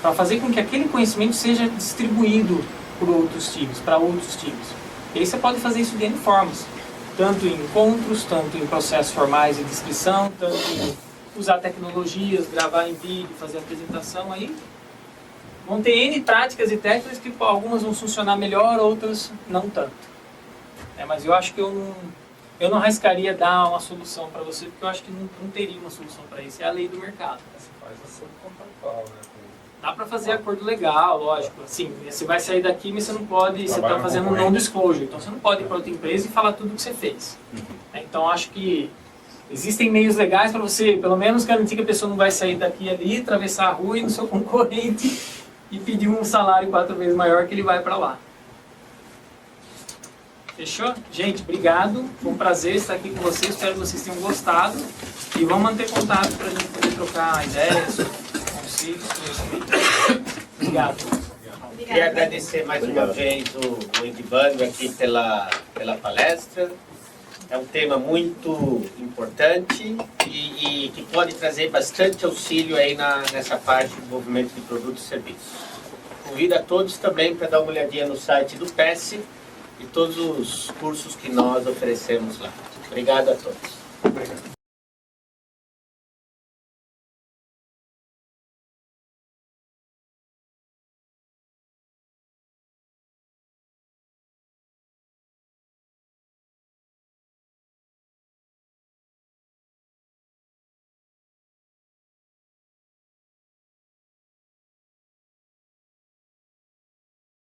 para fazer com que aquele conhecimento seja distribuído por outros times, para outros times. E aí você pode fazer isso de N formas, tanto em encontros, tanto em processos formais de descrição, tanto em usar tecnologias, gravar em vídeo, fazer apresentação, aí vão ter N práticas e técnicas que algumas vão funcionar melhor, outras não tanto. Mas eu acho que eu não arriscaria dar uma solução para você, porque eu acho que não teria uma solução para isso. É a lei do mercado. Você faz acordo contratual, né? Dá para fazer acordo legal, lógico. Assim, você vai sair daqui, mas você não pode, você está fazendo um non-disclosure. Então você não pode ir para outra empresa e falar tudo o que você fez. Então acho que existem meios legais para você, pelo menos, garantir que a pessoa não vai sair daqui e ali, atravessar a rua e no seu concorrente e pedir um salário 4 vezes maior que ele vai para lá. Fechou? Gente, obrigado. Foi um prazer estar aqui com vocês. Espero que vocês tenham gostado. E vamos manter contato para a gente poder trocar ideias, conselhos, conhecimentos. Obrigado. Queria agradecer mais uma vez o Edivânio aqui pela palestra. É um tema muito importante e que pode trazer bastante auxílio aí nessa parte do desenvolvimento de produtos e serviços. Convido a todos também para dar uma olhadinha no site do PES e todos os cursos que nós oferecemos lá. Obrigado a todos. Obrigado.